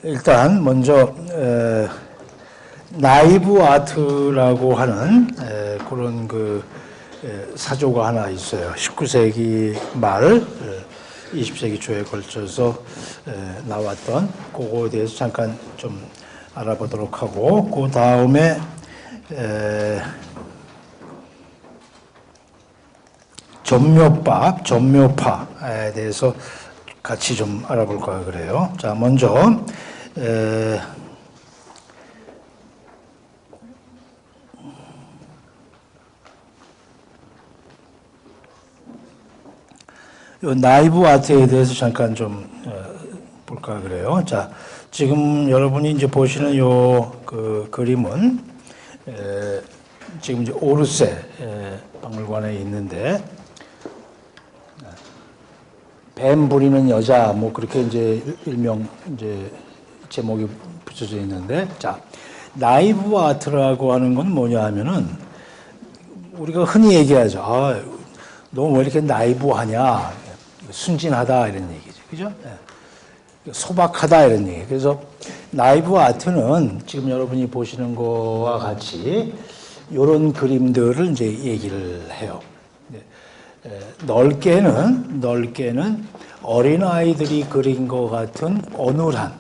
일단 먼저 나이브 아트라고 하는 그런 사조가 하나 있어요. 19세기 말 20세기 초에 걸쳐서 나왔던 그거에 대해서 잠깐 좀 알아보도록 하고, 그 다음에 전묘파에 대해서 같이 좀 알아볼까 그래요. 자, 먼저 요 나이브 아트에 대해서 잠깐 좀 볼까 그래요. 자, 지금 여러분이 이제 보시는 요 그림은 지금 이제 오르세 박물관에 있는데, 뱀 부리는 여자 뭐 그렇게 이제 일명 이제 제목이 붙여져 있는데, 자, 나이브 아트라고 하는 건 뭐냐 하면은 우리가 흔히 얘기하죠. 아, 너 왜 이렇게 나이브하냐? 순진하다 이런 얘기죠. 그죠? 소박하다 이런 얘기. 그래서 나이브 아트는 지금 여러분이 보시는 거와 같이 이런 그림들을 이제 얘기를 해요. 넓게는 어린아이들이 그린 것 같은 어눌한,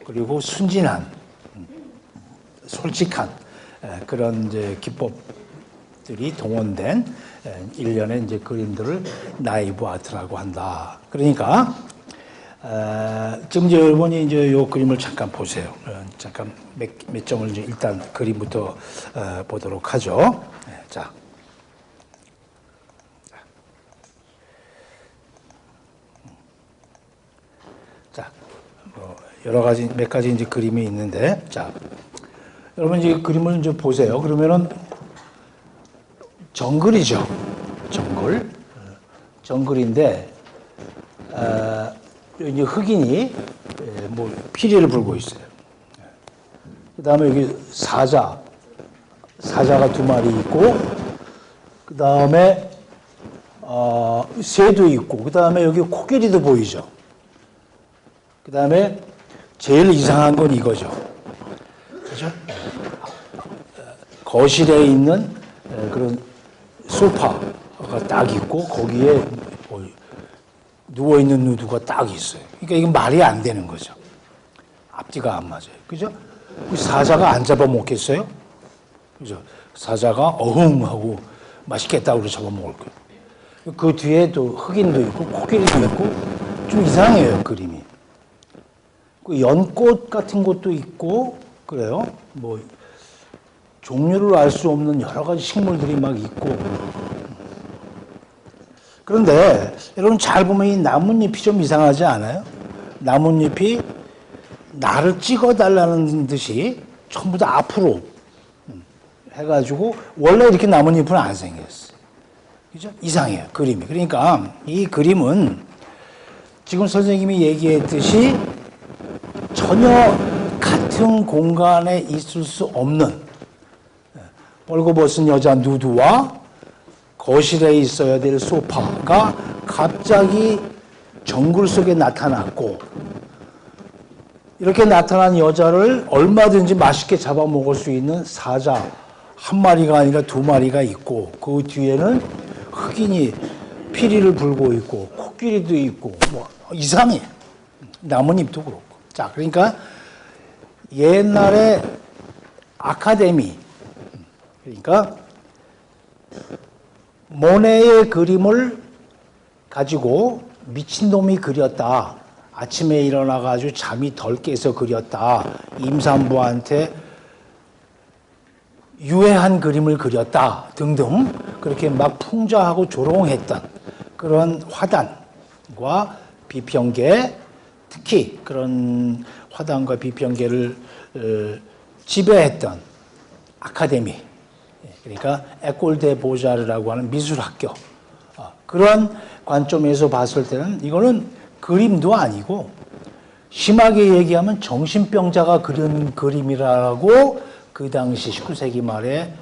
그리고 순진한, 솔직한 그런 이제 기법들이 동원된 일련의 이제 그림들을 나이브 아트라고 한다. 그러니까 지금 이제 여러분이 이제 요 그림을 잠깐 보세요. 잠깐 몇 점을 이제 일단 그림부터 보도록 하죠. 자. 자, 여러 가지, 몇 가지 이제 그림이 있는데, 자, 여러분 이제 그림을 이제 보세요. 그러면은 정글이죠. 정글인데, 이제 흑인이 뭐 피리를 불고 있어요. 그 다음에 여기 사자가 두 마리 있고, 그 다음에 새도 있고, 그 다음에 여기 코끼리도 보이죠. 그 다음에 제일 이상한 건 이거죠. 그죠? 거실에 있는 그런 소파가 딱 있고, 거기에 누워있는 누드가 딱 있어요. 그러니까 이건 말이 안 되는 거죠. 앞뒤가 안 맞아요. 그죠? 사자가 안 잡아먹겠어요? 그죠? 사자가 어흥 하고 맛있겠다 그러고 잡아먹을 거예요. 그 뒤에 또 흑인도 있고, 코끼리도 있고, 좀 이상해요, 그림이. 연꽃 같은 것도 있고, 그래요. 뭐, 종류를 알 수 없는 여러 가지 식물들이 막 있고. 그런데, 여러분 잘 보면 이 나뭇잎이 좀 이상하지 않아요? 나뭇잎이 나를 찍어달라는 듯이 전부 다 앞으로 해가지고, 원래 이렇게 나뭇잎은 안 생겼어요. 그죠? 이상해요, 그림이. 그러니까, 이 그림은 지금 선생님이 얘기했듯이 전혀 같은 공간에 있을 수 없는, 벌거벗은 여자 누드와 거실에 있어야 될 소파가 갑자기 정글 속에 나타났고, 이렇게 나타난 여자를 얼마든지 맛있게 잡아먹을 수 있는 사자 한 마리가 아니라 두 마리가 있고, 그 뒤에는 흑인이 피리를 불고 있고, 코끼리도 있고, 뭐 이상해. 나뭇잎도 그렇고. 자, 그러니까 옛날에 아카데미, 그러니까 모네의 그림을 가지고 미친놈이 그렸다, 아침에 일어나가지고 잠이 덜 깨서 그렸다, 임산부한테 유해한 그림을 그렸다 등등, 그렇게 막 풍자하고 조롱했던 그런 화단과 비평계, 특히 그런 화단과 비평계를 지배했던 아카데미, 그러니까 에콜 데 보자르라고 하는 미술학교, 그런 관점에서 봤을 때는 이거는 그림도 아니고, 심하게 얘기하면 정신병자가 그린 그림이라고 그 당시 19세기 말에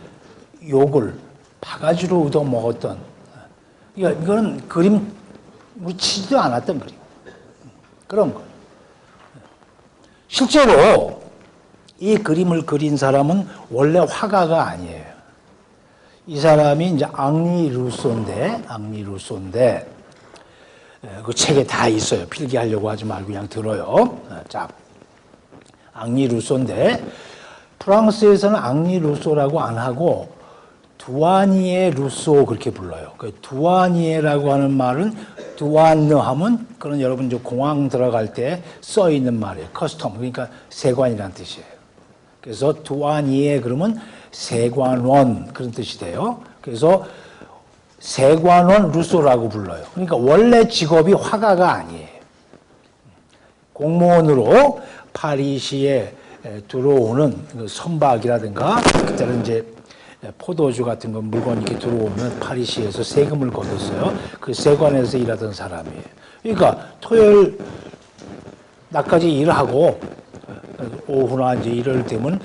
욕을 바가지로 얻어먹었던, 그러니까 이거는 그림으로 치지도 않았던 그림, 그런 거. 실제로 이 그림을 그린 사람은 원래 화가가 아니에요. 이 사람이 이제 앙리 루소인데 그 책에 다 있어요. 필기하려고 하지 말고 그냥 들어요. 자, 앙리 루소인데 프랑스에서는 앙리 루소라고 안 하고 두아니에 루소 그렇게 불러요. 그 두아니에라고 하는 말은 두안느 하면 그런 여러분 이제 공항 들어갈 때 써 있는 말이에요. 커스텀 그러니까 세관이라는 뜻이에요. 그래서 두아니에 그러면 세관원 그런 뜻이 돼요. 그래서 세관원 루소라고 불러요. 그러니까 원래 직업이 화가가 아니에요. 공무원으로 파리시에 들어오는 선박이라든가 그때는 이제 포도주 같은 거 물건 이렇게 들어오면 파리시에서 세금을 걷었어요. 그 세관에서 일하던 사람이에요. 그러니까 토요일 낮까지 일하고 오후나 이제 이럴 때면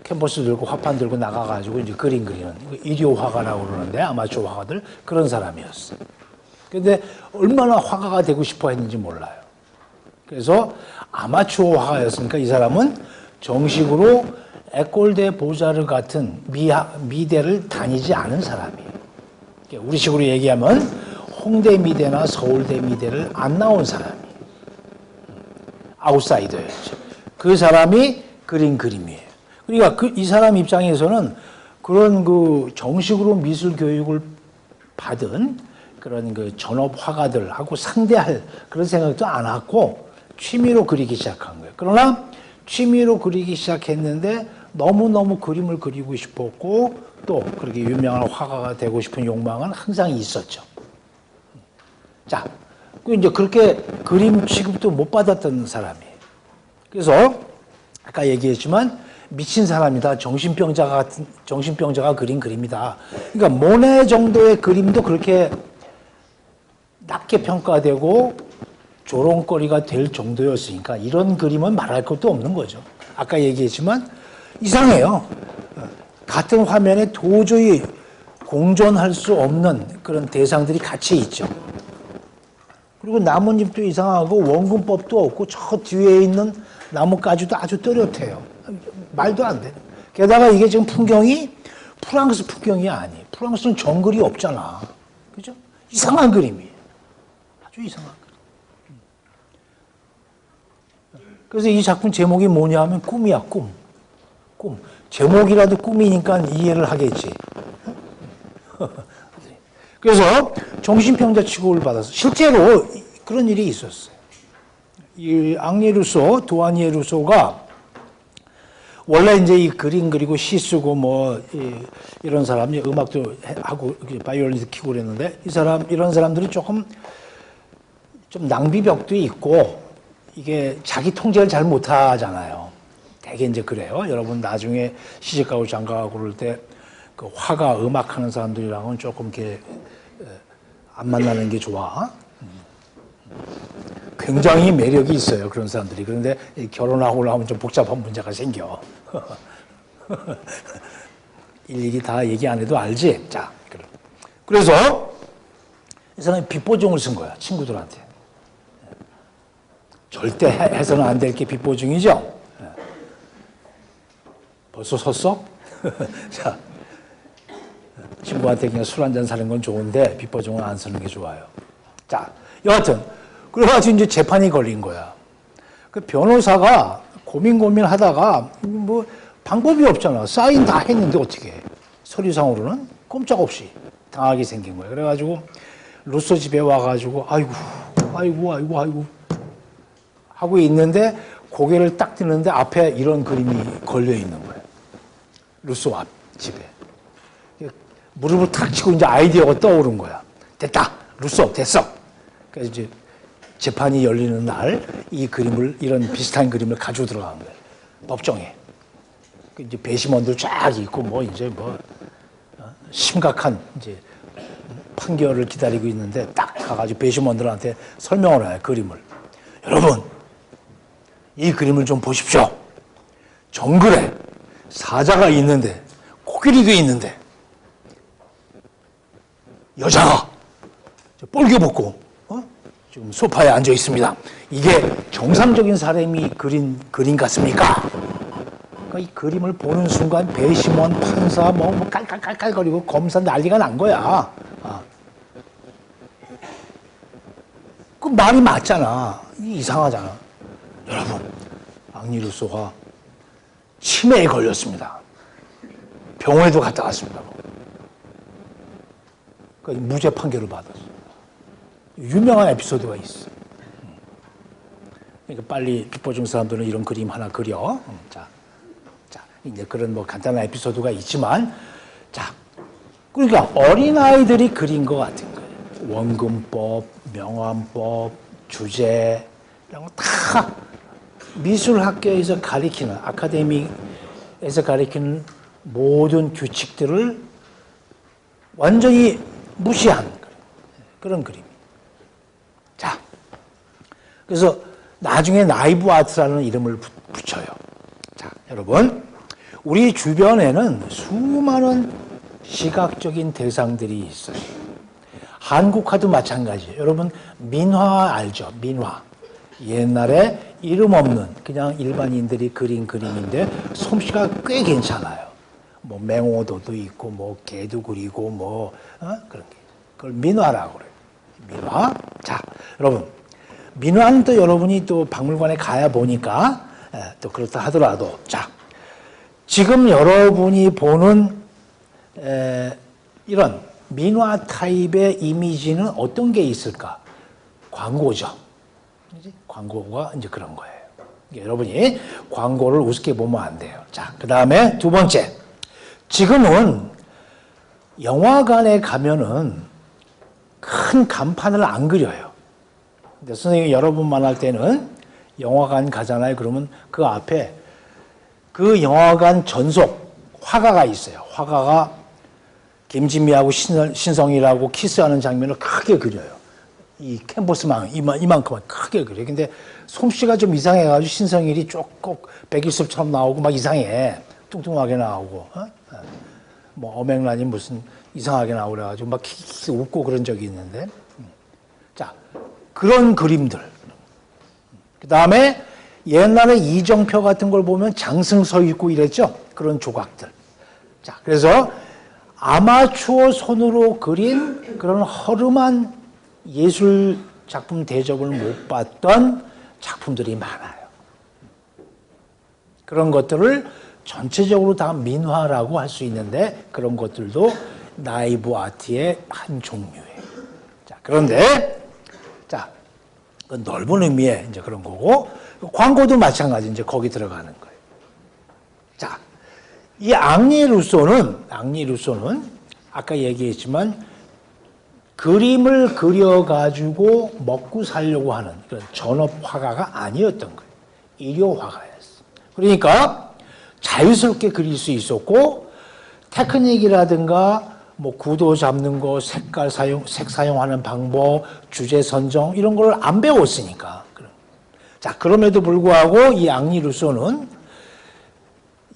캔버스 들고 화판 들고 나가가지고 이제 그림 그리는 일요 화가라고 그러는데 아마추어 화가들 그런 사람이었어요. 근데 얼마나 화가가 되고 싶어 했는지 몰라요. 그래서 아마추어 화가였으니까 이 사람은 정식으로 에콜 데 보자르 같은 미대를 다니지 않은 사람이에요. 우리식으로 얘기하면 홍대 미대나 서울대 미대를 안 나온 사람이에요. 아웃사이더였죠. 그 사람이 그린 그림이에요. 그러니까 이 사람 입장에서는 그런 그 정식으로 미술 교육을 받은 그런 그 전업 화가들하고 상대할 그런 생각도 안 하고 취미로 그리기 시작한 거예요. 그러나 취미로 그리기 시작했는데 너무너무 그림을 그리고 싶었고 또 그렇게 유명한 화가가 되고 싶은 욕망은 항상 있었죠. 자, 이제 그렇게 그림 취급도 못 받았던 사람이에요. 그래서 아까 얘기했지만 미친 사람이다. 정신병자가 그린 그림이다. 그러니까 모네 정도의 그림도 그렇게 낮게 평가되고 조롱거리가 될 정도였으니까 이런 그림은 말할 것도 없는 거죠. 아까 얘기했지만 이상해요. 같은 화면에 도저히 공존할 수 없는 그런 대상들이 같이 있죠. 그리고 나뭇잎도 이상하고 원근법도 없고 저 뒤에 있는 나뭇가지도 아주 또렷해요. 말도 안 돼. 게다가 이게 지금 풍경이 프랑스 풍경이 아니에요. 프랑스는 정글이 없잖아. 그죠? 이상한 그림이에요. 아주 이상한 그림. 그래서 이 작품 제목이 뭐냐 하면 꿈이야, 꿈. 꿈. 제목이라도 꿈이니까 이해를 하겠지. 그래서 정신병자 취급을 받아서 실제로 그런 일이 있었어요. 이 앙리 루소, 두아니에 루소가 원래 이제 이 그림 그리고 시 쓰고 뭐 이런 사람이 음악도 하고 바이올린도 키고 그랬는데 이런 사람들이 조금 좀 낭비벽도 있고 이게 자기 통제를 잘 못하잖아요. 되게 이제 그래요. 여러분 나중에 시집가고 장가가고 그럴 때 그 화가 음악하는 사람들이랑은 조금 이렇게 안 만나는 게 좋아. 굉장히 매력이 있어요. 그런 사람들이. 그런데 결혼하고 나면 좀 복잡한 문제가 생겨. 일일이 다 얘기 안 해도 알지? 자, 그래서 이 사람이 빗보증을 쓴 거야. 친구들한테. 절대 해서는 안 될 게 빗보증이죠? 벌써 섰어? 자, 친구한테 그냥 술 한잔 사는 건 좋은데 빗보증은 안 쓰는 게 좋아요. 자, 여하튼 그래가지고 이제 재판이 걸린 거야. 그 변호사가 고민하다가 뭐 방법이 없잖아. 사인 다 했는데 어떻게 해. 서류상으로는 꼼짝없이 당하게 생긴 거야. 그래가지고 루소 집에 와가지고 아이고 하고 있는데 고개를 딱 드는데 앞에 이런 그림이 걸려 있는 거예요. 루소 앞 집에. 무릎을 탁 치고 이제 아이디어가 떠오른 거야. 됐다. 루소 됐어. 그래서 이제 재판이 열리는 날 이 그림을 이런 비슷한 그림을 가지고 들어간 거예요. 법정에. 이제 배심원들 쫙 있고 뭐 이제 뭐 심각한 이제 판결을 기다리고 있는데 딱 가가지고 배심원들한테 설명을 해요. 그림을. 여러분 이 그림을 좀 보십시오. 정글에 사자가 있는데 코끼리도 있는데 여자가 뻘개 벗고 지금 소파에 앉아 있습니다. 이게 정상적인 사람이 그린 그림 같습니까? 그러니까 이 그림을 보는 순간 배심원, 판사 뭐 깔깔깔깔거리고 검사 난리가 난 거야. 그 말이 맞잖아. 이상하잖아. 여러분, 앙리 루소가 치매에 걸렸습니다. 병원에도 갔다 왔습니다. 그러니까 무죄 판결을 받았어요. 유명한 에피소드가 있어. 그러니까 빨리 빚보 중 사람들은 이런 그림 하나 그려. 자, 이제 그런 뭐 간단한 에피소드가 있지만, 자, 그러니까 어린아이들이 그린 것 같은 거예요. 원근법, 명암법, 주제, 이런 거 다 미술학교에서 가리키는, 아카데미에서 가리키는 모든 규칙들을 완전히 무시한 그런 그림. 자, 그래서 나중에 나이브 아트라는 이름을 붙여요. 자, 여러분, 우리 주변에는 수많은 시각적인 대상들이 있어요. 한국화도 마찬가지예요. 여러분, 민화 알죠? 민화. 옛날에 이름 없는 그냥 일반인들이 그린 그림인데 솜씨가 꽤 괜찮아요. 뭐 맹호도도 있고 뭐 개도 그리고 뭐 그런 게. 그걸 민화라고 그래요. 민화. 자, 여러분, 민화는 또 여러분이 또 박물관에 가야 보니까 또 그렇다 하더라도, 자, 지금 여러분이 보는 이런 민화 타입의 이미지는 어떤 게 있을까? 광고죠. 광고가 이제 그런 거예요. 여러분이 광고를 우습게 보면 안 돼요. 자, 그 다음에 두 번째. 지금은 영화관에 가면은 큰 간판을 안 그려요. 근데 선생님이 여러 번만 할 때는 영화관 가잖아요. 그러면 그 앞에 그 영화관 전속 화가가 있어요. 화가가 김진미하고 신성이라고 키스하는 장면을 크게 그려요. 이 캔버스만 이만큼만 크게 그려요. 근데 솜씨가 좀 이상해가지고 신성일이 조금 백일섭처럼 나오고 막 이상해. 뚱뚱하게 나오고, 뭐 어맹란이 무슨 이상하게 나오고 그래가지고 막 키키 웃고 그런 적이 있는데, 자, 그런 그림들. 그 다음에 옛날에 이정표 같은 걸 보면 장승 서 있고 이랬죠. 그런 조각들. 자, 그래서 아마추어 손으로 그린 그런 허름한 예술 작품 대접을 못 받던 작품들이 많아요. 그런 것들을 전체적으로 다 민화라고 할 수 있는데 그런 것들도 나이브 아트의 한 종류예요. 자, 그런데 자, 넓은 의미의 이제 그런 거고 광고도 마찬가지 이제 거기 들어가는 거예요. 자, 이 앙리 루소는 아까 얘기했지만 그림을 그려가지고 먹고 살려고 하는 그런 전업 화가가 아니었던 거예요. 일요 화가였어요. 그러니까 자유스럽게 그릴 수 있었고 테크닉이라든가 뭐 구도 잡는 거, 색 사용하는 방법, 주제 선정 이런 걸 안 배웠으니까. 자, 그럼에도 불구하고 이 앙리 루소는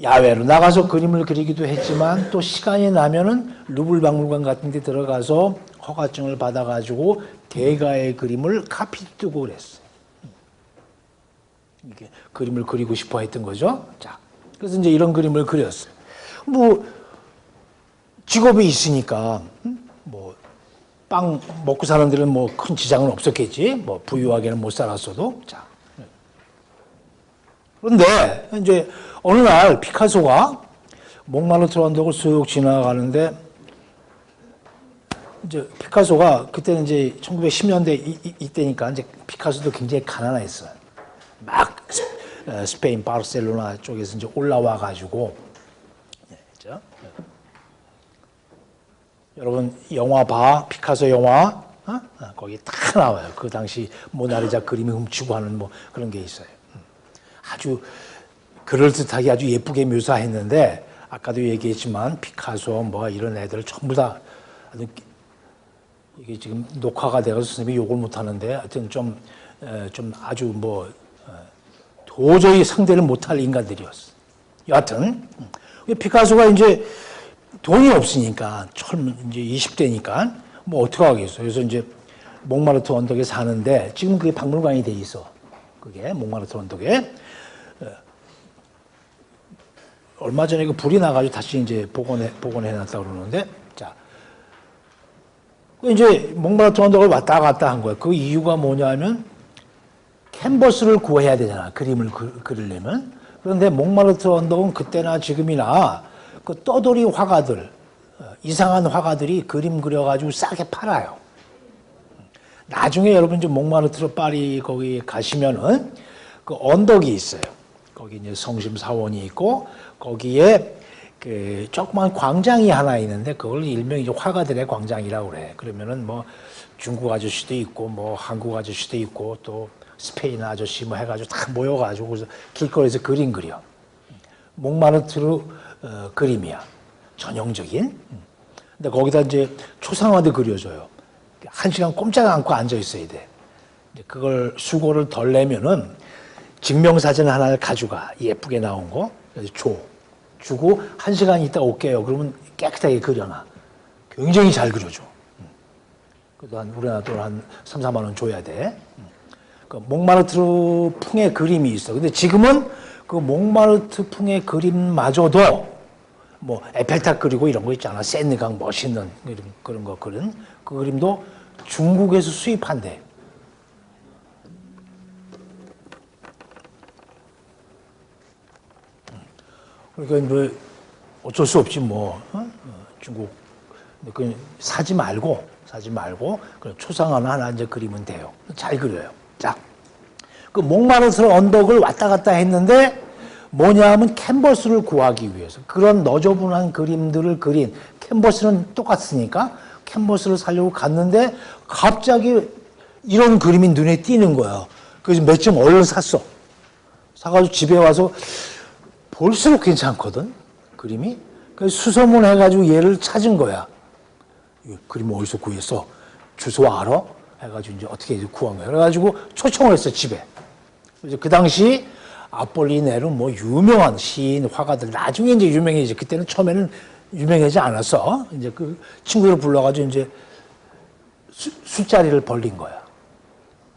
야외로 나가서 그림을 그리기도 했지만 또 시간이 나면은 루블 박물관 같은 데 들어가서 허가증을 받아가지고 대가의 그림을 카피 뜨고 그랬어요. 이게 그림을 그리고 싶어 했던 거죠. 자, 그래서 이제 이런 그림을 그렸어요. 뭐 직업이 있으니까 뭐 빵 먹고 사는 데는 뭐 큰 지장은 없었겠지. 뭐 부유하게는 못 살았어도. 자, 그런데 이제 어느 날 피카소가 몽마르트 언덕을 쑥 지나가는데 이제 피카소가 그때는 이제 1910년대 이때니까 이제 피카소도 굉장히 가난했어요. 막 스페인 바르셀로나 쪽에서 이제 올라와 가지고 그렇죠? 여러분 영화 봐 피카소 영화 거기 다 나와요. 그 당시 모나리자 그림을 훔치고 하는 뭐 그런 게 있어요. 아주 그럴듯하게 아주 예쁘게 묘사했는데 아까도 얘기했지만 피카소 뭐 이런 애들 전부 다 이게 지금 녹화가 돼서 선생님이 욕을 못 하는데 하여튼 좀 아주 뭐 도저히 상대를 못할 인간들이었어. 여하튼 피카소가 이제 돈이 없으니까 이제 20대니까 뭐 어떻게 하겠어. 그래서 이제 몽마르트 언덕에 사는데 지금 그게 박물관이 돼 있어. 그게 몽마르트 언덕에 얼마 전에 그 불이 나가지고 다시 이제 복원해놨다 그러는데, 자, 이제 몽마르트 언덕을 왔다 갔다 한 거야. 그 이유가 뭐냐면 캔버스를 구해야 되잖아. 그림을 그리려면. 그런데 몽마르트 언덕은 그때나 지금이나 그 떠돌이 화가들, 이상한 화가들이 그림 그려가지고 싸게 팔아요. 나중에 여러분 좀 몽마르트르 파리 거기 가시면은 그 언덕이 있어요. 거기 이제 성심 사원이 있고 거기에 그 조그만 광장이 하나 있는데 그걸 일명 이제 화가들의 광장이라고 그래. 그러면은 뭐 중국 아저씨도 있고 뭐 한국 아저씨도 있고 또 스페인 아저씨 뭐 해가지고 다 모여가지고 그래서 길거리에서 그림 그려. 몽마르트르 그림이야. 전형적인. 근데 거기다 이제 초상화도 그려줘요. 1시간 꼼짝 않고 앉아 있어야 돼. 그걸 수고를 덜 내면은 증명사진 하나를 가져가. 예쁘게 나온 거. 그래서 주고 1시간 있다 올게요. 그러면 깨끗하게 그려놔. 굉장히 잘 그려줘. 그래도 우리나라 돈 한 3, 4만 원 줘야 돼. 그 몽마르트르 풍의 그림이 있어. 근데 지금은 그 몽마르트 풍의 그림마저도 뭐 에펠탑 그리고 이런 거 있잖아. 세느강 멋있는 그런 거 그린 그 그림도 중국에서 수입한대. 그러니까 뭐 어쩔 수 없지 뭐 중국 그 사지 말고 그 초상화나 하나 이제 그리면 돼요. 잘 그려요. 자, 그 몽마르트르 언덕을 왔다 갔다 했는데 뭐냐면 캔버스를 구하기 위해서 그런 너저분한 그림들을 그린 캔버스는 똑같으니까 캔버스를 사려고 갔는데 갑자기 이런 그림이 눈에 띄는 거야. 그래서 몇 점 얼른 샀어. 사가지고 집에 와서 볼수록 괜찮거든 그림이. 그래서 수소문해가지고 얘를 찾은 거야. 이 그림 어디서 구했어? 주소 알아? 해가지고 이제 어떻게 구한 거야. 그래가지고 초청을 했어 집에. 그래서 그 당시 아폴리네르 뭐 유명한 시인 화가들 나중에 이제 유명해지. 그때는 처음에는 유명하지 않았어. 이제 그 친구를 불러가지고 이제 술자리를 벌린 거야.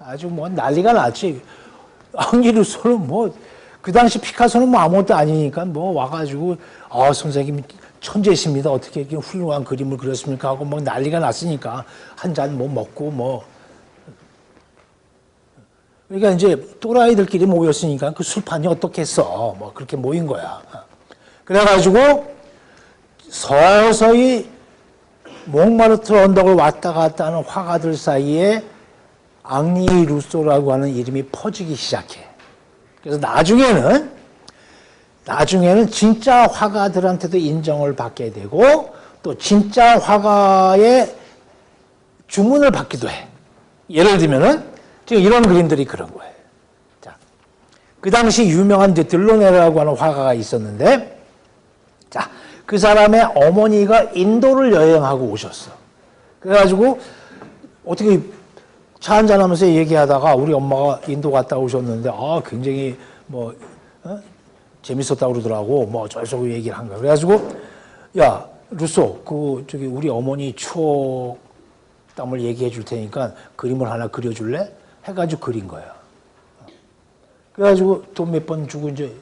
아주 뭐 난리가 났지. 앙리 루소는 뭐 그 당시 피카소는 뭐 아무것도 아니니까 뭐 와가지고 선생님 천재십니다. 어떻게 이렇게 훌륭한 그림을 그렸습니까? 하고 막 난리가 났으니까 한 잔 뭐 먹고 뭐. 그러니까 이제 또라이들끼리 모였으니까 그 술판이 어떻겠어. 뭐 그렇게 모인 거야. 그래가지고 서서히 몽마르트르 언덕을 왔다 갔다 하는 화가들 사이에 앙리 루소라고 하는 이름이 퍼지기 시작해. 그래서 나중에는 진짜 화가들한테도 인정을 받게 되고 또 진짜 화가의 주문을 받기도 해. 예를 들면은 지금 이런 그림들이 그런 거예요. 자, 그 당시 유명한 들로네라고 하는 화가가 있었는데, 자, 그 사람의 어머니가 인도를 여행하고 오셨어. 그래가지고 어떻게 차 한잔하면서 얘기하다가 우리 엄마가 인도 갔다 오셨는데 굉장히 뭐 재밌었다고 그러더라고. 뭐 어쩌고 얘기를 한 거야. 그래가지고 야 루소 저기 우리 어머니 추억담을 얘기해 줄 테니까 그림을 하나 그려줄래? 해가지고 그린 거야. 그래가지고 돈 몇 번 주고 이제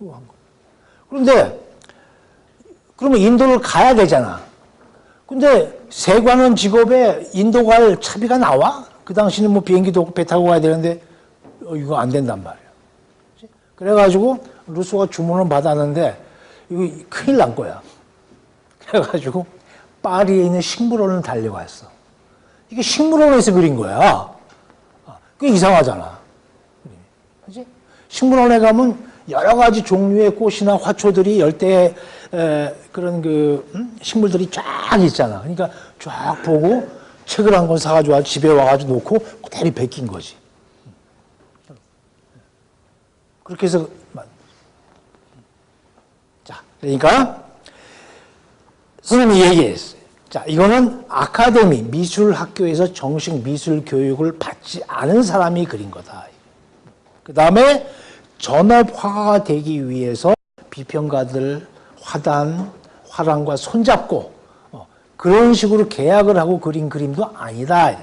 그거 한 거. 그런데 그러면 인도를 가야 되잖아. 근데 세관원 직업에 인도 갈 차비가 나와? 그 당시는 뭐 비행기도 없고 배 타고 가야 되는데 이거 안 된단 말이야. 그래가지고 루소가 주문을 받았는데 이거 큰일 난 거야. 그래가지고 파리에 있는 식물원을 달려갔어. 이게 식물원에서 그린 거야. 그게 이상하잖아. 그치? 식물원에 가면 여러 가지 종류의 꽃이나 화초들이 열대 그런 식물들이 쫙 있잖아. 그러니까 쫙 보고 책을 한 권 사가지고 집에 와가지고 놓고 그대로 베낀 거지. 그렇게 해서 자, 그러니까 선생님이 얘기했어요. 자, 이거는 아카데미 미술학교에서 정식 미술 교육을 받지 않은 사람이 그린 거다. 그 다음에 전업 화가가 되기 위해서 비평가들, 화랑과 손잡고 그런 식으로 계약을 하고 그린 그림도 아니다.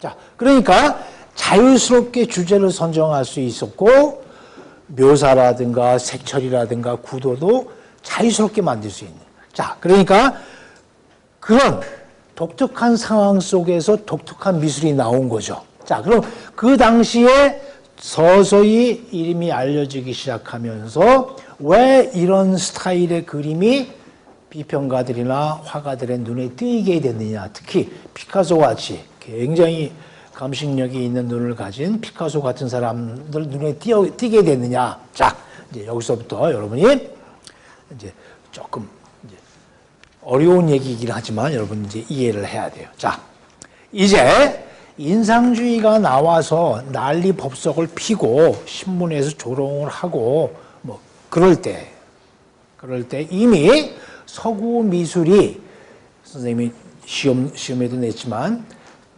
자, 그러니까 자유스럽게 주제를 선정할 수 있었고 묘사라든가 색철이라든가 구도도 자유스럽게 만들 수 있는. 자, 그러니까 그런 독특한 상황 속에서 독특한 미술이 나온 거죠. 자, 그럼 그 당시에 서서히 이름이 알려지기 시작하면서 왜 이런 스타일의 그림이 비평가들이나 화가들의 눈에 띄게 됐느냐. 특히 피카소 같이 굉장히 감식력이 있는 눈을 가진 피카소 같은 사람들 눈에 띄게 됐느냐. 자, 이제 여기서부터 여러분이 이제 조금 이제 어려운 얘기이긴 하지만 여러분 이제 이해를 해야 돼요. 자, 이제 인상주의가 나와서 난리 법석을 피고 신문에서 조롱을 하고 뭐 그럴 때 이미 서구 미술이 선생님이 시험에도 냈지만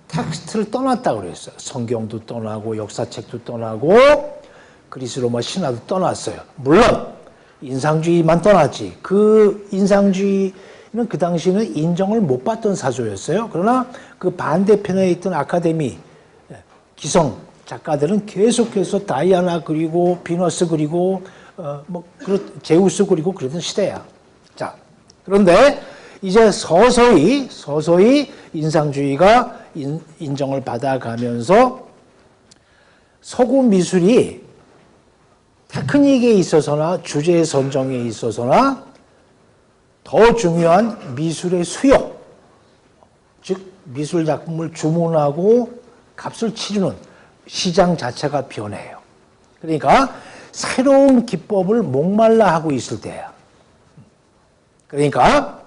텍스트를 떠났다고 그랬어요. 성경도 떠나고 역사책도 떠나고 그리스 로마 신화도 떠났어요. 물론 인상주의만 떠났지. 그 인상주의는 그 당시에는 인정을 못 받던 사조였어요. 그러나 그 반대편에 있던 아카데미 기성 작가들은 계속해서 다이아나 그리고 비너스 그리고 제우스 그리고 그러던 시대야. 자, 그런데 이제 서서히 인상주의가 인정을 받아가면서 서구 미술이 테크닉에 있어서나 주제 선정에 있어서나 더 중요한 미술의 수요, 즉 미술 작품을 주문하고 값을 치르는 시장 자체가 변해요. 그러니까 새로운 기법을 목말라 하고 있을 때야. 그러니까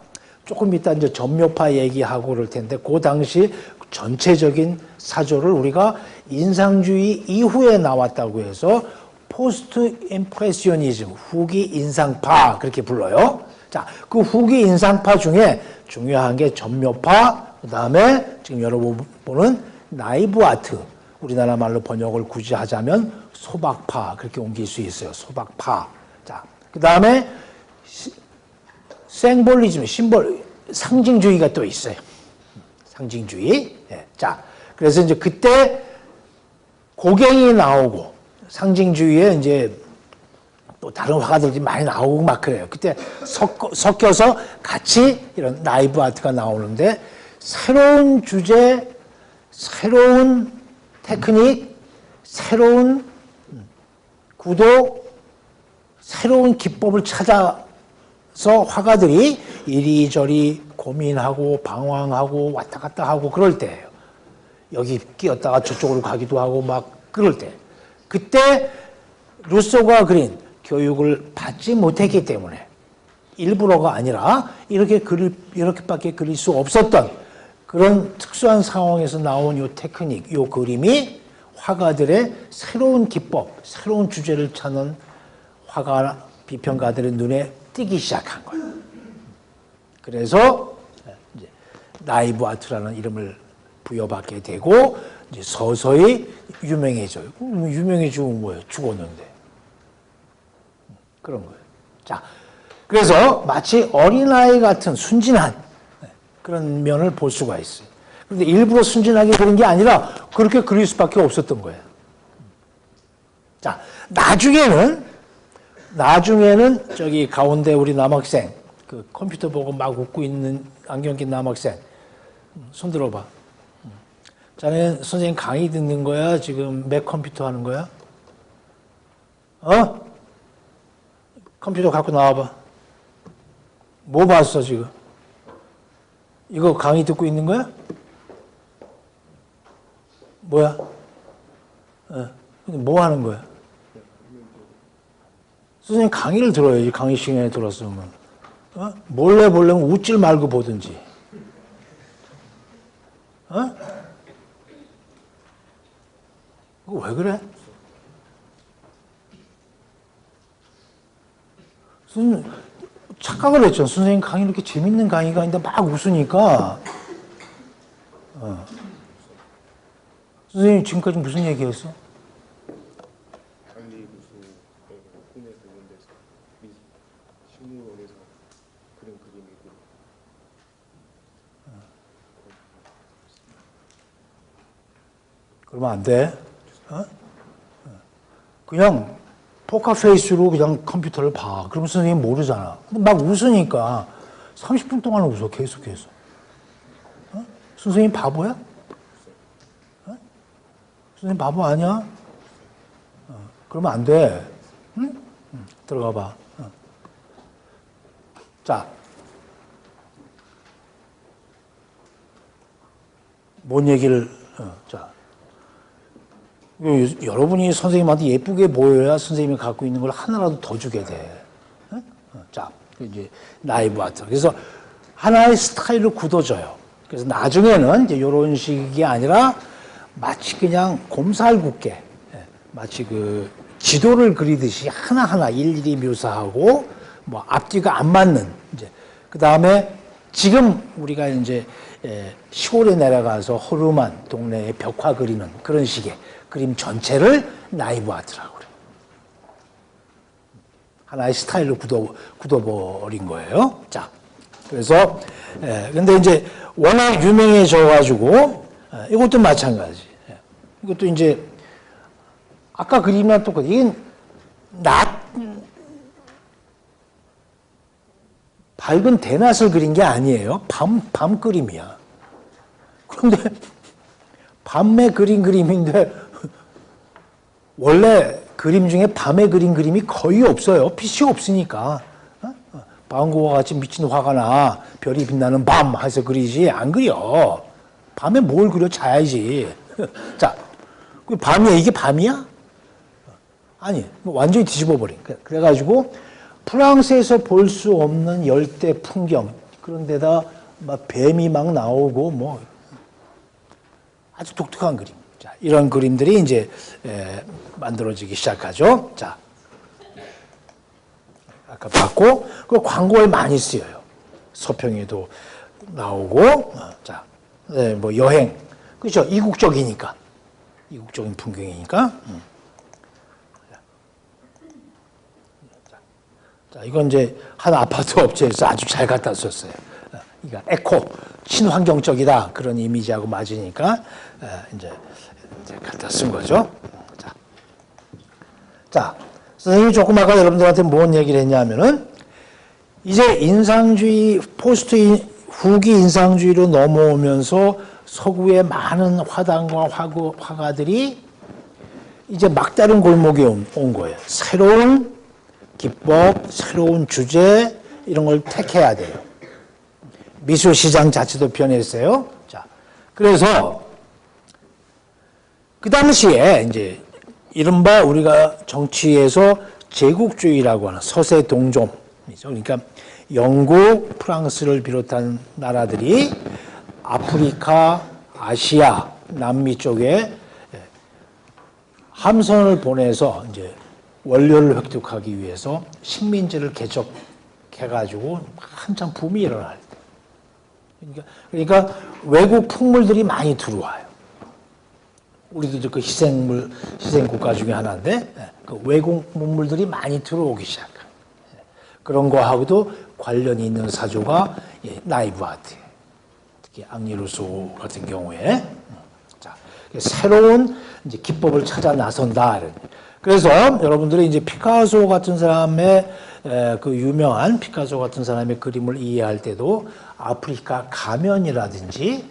조금 이따 이제 전묘파 얘기하고 그럴 텐데 그 당시 전체적인 사조를 우리가 인상주의 이후에 나왔다고 해서 포스트 임프레시오니즘, 후기 인상파 그렇게 불러요. 자, 그 후기 인상파 중에 중요한 게 전묘파, 그다음에 지금 여러분 보는 나이브 아트, 우리나라 말로 번역을 굳이 하자면 소박파 그렇게 옮길 수 있어요. 소박파. 자, 그다음에 생볼리즘, 심볼, 상징주의가 또 있어요. 상징주의. 네. 자, 그래서 이제 그때 고갱이 나오고 상징주의에 이제 또 다른 화가들이 많이 나오고 막 그래요. 그때 섞여서 같이 이런 나이브 아트가 나오는데 새로운 주제, 새로운 테크닉, 새로운 구도, 새로운 기법을 찾아서 화가들이 이리저리 고민하고 방황하고 왔다 갔다 하고 그럴 때예요. 여기 끼었다가 저쪽으로 가기도 하고 막 그럴 때. 그때 루소가 그린 교육을 받지 못했기 때문에 일부러가 아니라 이렇게밖에 그릴 수 없었던 그런 특수한 상황에서 나온 이 테크닉, 이 그림이 화가들의 새로운 기법, 새로운 주제를 찾는 화가, 비평가들의 눈에 띄기 시작한 거예요. 그래서 이제 나이브 아트라는 이름을 부여받게 되고 이제 서서히 유명해져요. 유명해지면 뭐예요? 죽었는데. 그런 거예요. 자, 그래서 마치 어린아이 같은 순진한 그런 면을 볼 수가 있어요. 그런데 일부러 순진하게 그린 게 아니라 그렇게 그릴 수밖에 없었던 거예요. 자, 나중에는 저기 가운데 우리 남학생, 그 컴퓨터 보고 막 웃고 있는 안경 낀 남학생, 손 들어봐. 자네 선생님 강의 듣는 거야? 지금 맥 컴퓨터 하는 거야? 컴퓨터 갖고 나와봐. 뭐 봤어 지금? 이거 강의 듣고 있는 거야? 뭐야? 근데 뭐 하는 거야? 선생님 강의를 들어야지. 강의 시간에 들었으면. 몰래 웃질 말고 보든지. 왜 그래? 선생님, 착각을 했죠. 선생님 강의 이렇게 재밌는 강의가 아닌데 막 웃으니까. 선생님 지금까지 무슨 얘기 했어? 강의 무슨 꿈에서 이런 데서 식물원에서 그런 그림이고 그러면 안 돼. 어? 그냥 포커페이스로 그냥 컴퓨터를 봐. 그러면 선생님 모르잖아. 근데 막 웃으니까 30분 동안 웃어 계속해서. 어? 선생님 바보야? 어? 선생님 바보 아니야? 그러면 안 돼. 응? 들어가 봐. 자, 뭔 얘기를, 자. 여러분이 선생님한테 예쁘게 보여야 선생님이 갖고 있는 걸 하나라도 더 주게 돼. 자, 이제 나이브 아트. 그래서 하나의 스타일로 굳어져요. 그래서 나중에는 이제 이런 식이 아니라 마치 그냥 곰살궂게, 마치 그 지도를 그리듯이 하나하나 일일이 묘사하고 뭐 앞뒤가 안 맞는 이제 그 다음에 지금 우리가 이제 시골에 내려가서 허름한 동네에 벽화 그리는 그런 식의 그림 전체를 나이브 아트라고 그래요. 하나의 스타일로 굳어버린 거예요. 자, 그래서 근데 이제 워낙 유명해져가지고 이것도 마찬가지. 이것도 이제 아까 그림이랑 똑같아. 이게 밝은 대낮을 그린 게 아니에요. 밤 그림이야. 그런데 밤에 그린 그림인데 원래 그림 중에 밤에 그린 그림이 거의 없어요. 빛이 없으니까. 방구와 같이 미친 화가 나. 별이 빛나는 밤 해서 그리지 안 그려. 밤에 뭘 그려? 자야지. 자, 밤이야. 이게 밤이야? 아니, 완전히 뒤집어버린. 그래가지고 프랑스에서 볼 수 없는 열대 풍경 그런 데다 막 뱀이 막 나오고 뭐 아주 독특한 그림. 자, 이런 그림들이 이제 만들어지기 시작하죠. 자, 아까 봤고 그 광고에 많이 쓰여요. 서평에도 나오고 자, 뭐 여행 그렇죠. 이국적인 풍경이니까. 자, 이건 이제 한 아파트 업체에서 아주 잘 갖다 썼어요. 그러니까 에코, 친환경적이다 그런 이미지하고 맞으니까 이제 갖다 쓴 거죠. 자, 선생님이 조금 아까 여러분들한테 뭔 얘기를 했냐면은 이제 인상주의, 후기 인상주의로 넘어오면서 서구의 많은 화단과 화가들이 이제 막다른 골목에 온 거예요. 새로운 기법, 새로운 주제 이런 걸 택해야 돼요. 미술 시장 자체도 변했어요. 자, 그래서 그 당시에 이제 이른바 우리가 정치에서 제국주의라고 하는 서세 동점이죠. 그러니까 영국, 프랑스를 비롯한 나라들이 아프리카, 아시아, 남미 쪽에 함선을 보내서 이제 원료를 획득하기 위해서 식민지를 개척해가지고 한참 붐이 일어날 때. 그러니까 외국 풍물들이 많이 들어와요. 우리도 그 희생 국가 중에 하나인데 그 외국 문물들이 많이 들어오기 시작해요. 그런 거하고도 관련이 있는 사조가 나이브 아트. 특히 앙리 루소 같은 경우에 자, 새로운 이제 기법을 찾아 나선다. 그래서 여러분들이 이제 피카소 같은 사람의 그 유명한 피카소 같은 사람의 그림을 이해할 때도 아프리카 가면이라든지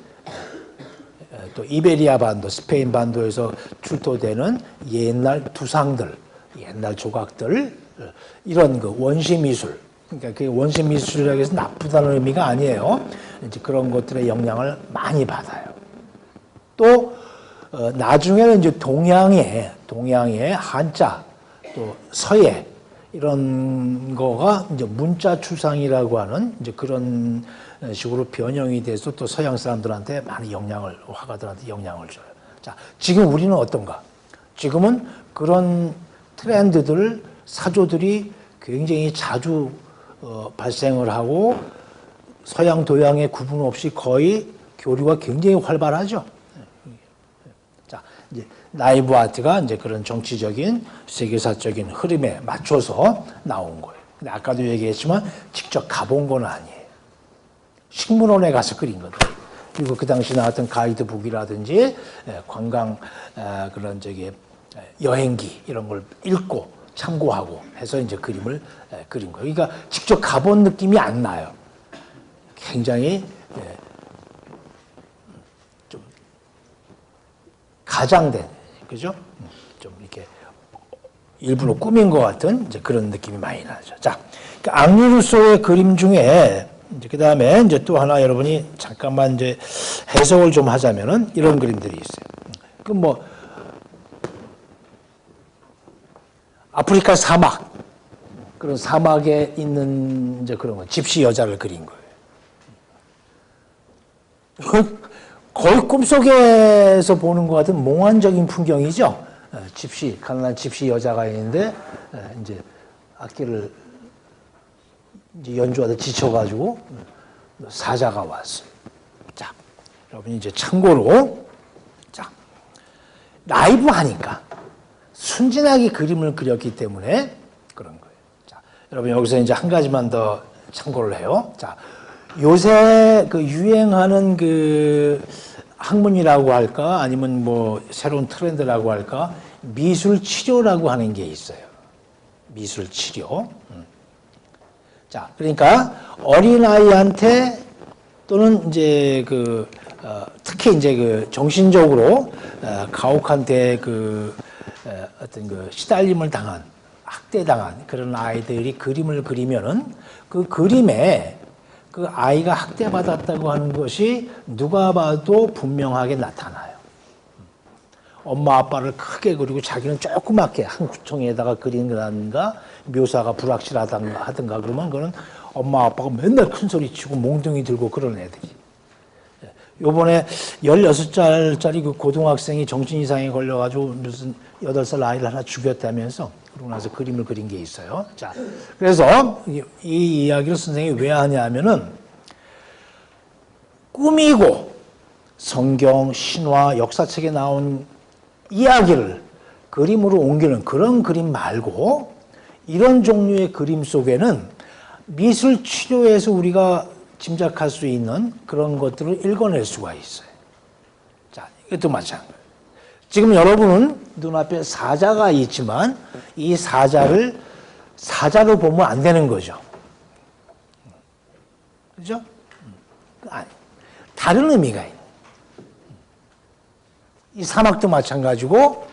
또 이베리아 반도, 스페인 반도에서 출토되는 옛날 두상들, 옛날 조각들 이런 그 원시 미술, 그러니까 그 원시 미술이라고 해서 나쁘다는 의미가 아니에요. 이제 그런 것들의 영향을 많이 받아요. 또 나중에는 이제 동양의 한자, 또 서예 이런 거가 이제 문자 추상이라고 하는 이제 그런 식으로 변형이 돼서 또 서양 사람들한테 많은 화가들한테 영향을 줘요. 자, 지금 우리는 어떤가? 지금은 그런 트렌드들, 사조들이 굉장히 자주 발생을 하고 서양, 동양의 구분 없이 거의 교류가 굉장히 활발하죠. 자, 이제 나이브 아트가 이제 그런 정치적인 세계사적인 흐름에 맞춰서 나온 거예요. 근데 아까도 얘기했지만 직접 가본 건 아니에요. 식물원에 가서 그린 건데 그리고 그 당시 나왔던 가이드북이라든지 관광 그런 여행기 이런 걸 읽고 참고하고 해서 이제 그림을 그린 거예요. 그러니까 직접 가본 느낌이 안 나요. 굉장히 좀 가장된, 그죠? 좀 이렇게 일부러 꾸민 것 같은 이제 그런 느낌이 많이 나죠. 자, 그러니까 앙리 루소의 그림 중에 이제 그 다음에 이제 또 하나 여러분이 잠깐만 이제 해석을 좀 하자면은 이런 그림들이 있어요. 그 뭐 아프리카 사막, 그런 사막에 있는 이제 그런 거, 집시 여자를 그린 거예요. 거의 꿈속에서 보는 것 같은 몽환적인 풍경이죠. 집시, 가난한 집시 여자가 있는데 이제 악기를 이제 연주하다 지쳐가지고 사자가 왔어요. 자, 여러분 이제 참고로 자 라이브 하니까 순진하게 그림을 그렸기 때문에 그런 거예요. 자, 여러분 여기서 이제 한 가지만 더 참고를 해요. 자, 요새 그 유행하는 그 학문이라고 할까 아니면 뭐 새로운 트렌드라고 할까 미술 치료라고 하는 게 있어요. 미술 치료. 자, 그러니까 어린아이한테 또는 이제 특히 이제 그 정신적으로 가혹한데 어떤 시달림을 당한, 학대당한 그런 아이들이 그림을 그리면은 그 그림에 그 아이가 학대받았다고 하는 것이 누가 봐도 분명하게 나타나요. 엄마 아빠를 크게 그리고 자기는 조그맣게 한 구덩이에다가 그린다든가 묘사가 불확실하든가 그러면 그거는 엄마 아빠가 맨날 큰 소리 치고 몽둥이 들고 그런 애들이. 요번에 16살짜리 그 고등학생이 정신이상에 걸려가지고 무슨 8살 아이를 하나 죽였다면서 그러고 나서 그림을 그린 게 있어요. 자, 그래서 이 이야기를 선생님이 왜 하냐면은 꾸미고 성경, 신화, 역사책에 나온 이야기를 그림으로 옮기는 그런 그림 말고 이런 종류의 그림 속에는 미술 치료에서 우리가 짐작할 수 있는 그런 것들을 읽어낼 수가 있어요. 자, 이것도 마찬가지예요. 지금 여러분은 눈앞에 사자가 있지만 이 사자로 보면 안 되는 거죠. 그죠? 아니, 다른 의미가 있는. 이 사막도 마찬가지고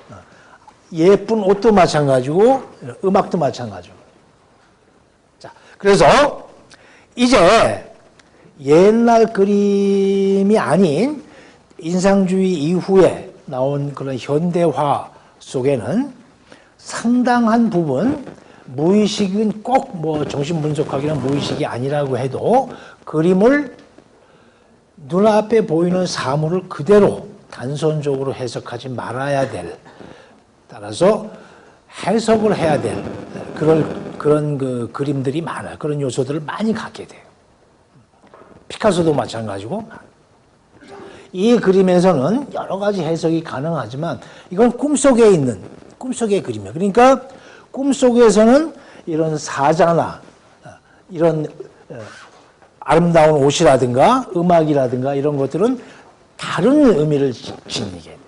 예쁜 옷도 마찬가지고 음악도 마찬가지고. 자, 그래서 이제 옛날 그림이 아닌 인상주의 이후에 나온 그런 현대화 속에는 상당한 부분 무의식은 꼭 뭐 정신분석학이나 무의식이 아니라고 해도 그림을 눈앞에 보이는 사물을 그대로 단선적으로 해석하지 말아야 될, 따라서 해석을 해야 될 그런 그 그림들이 많아요. 그런 요소들을 많이 갖게 돼요. 피카소도 마찬가지고. 이 그림에서는 여러 가지 해석이 가능하지만 이건 꿈속에 있는 꿈속의 그림이에요. 그러니까 꿈속에서는 이런 사자나 이런 아름다운 옷이라든가 음악이라든가 이런 것들은 다른 의미를 지니게 돼요.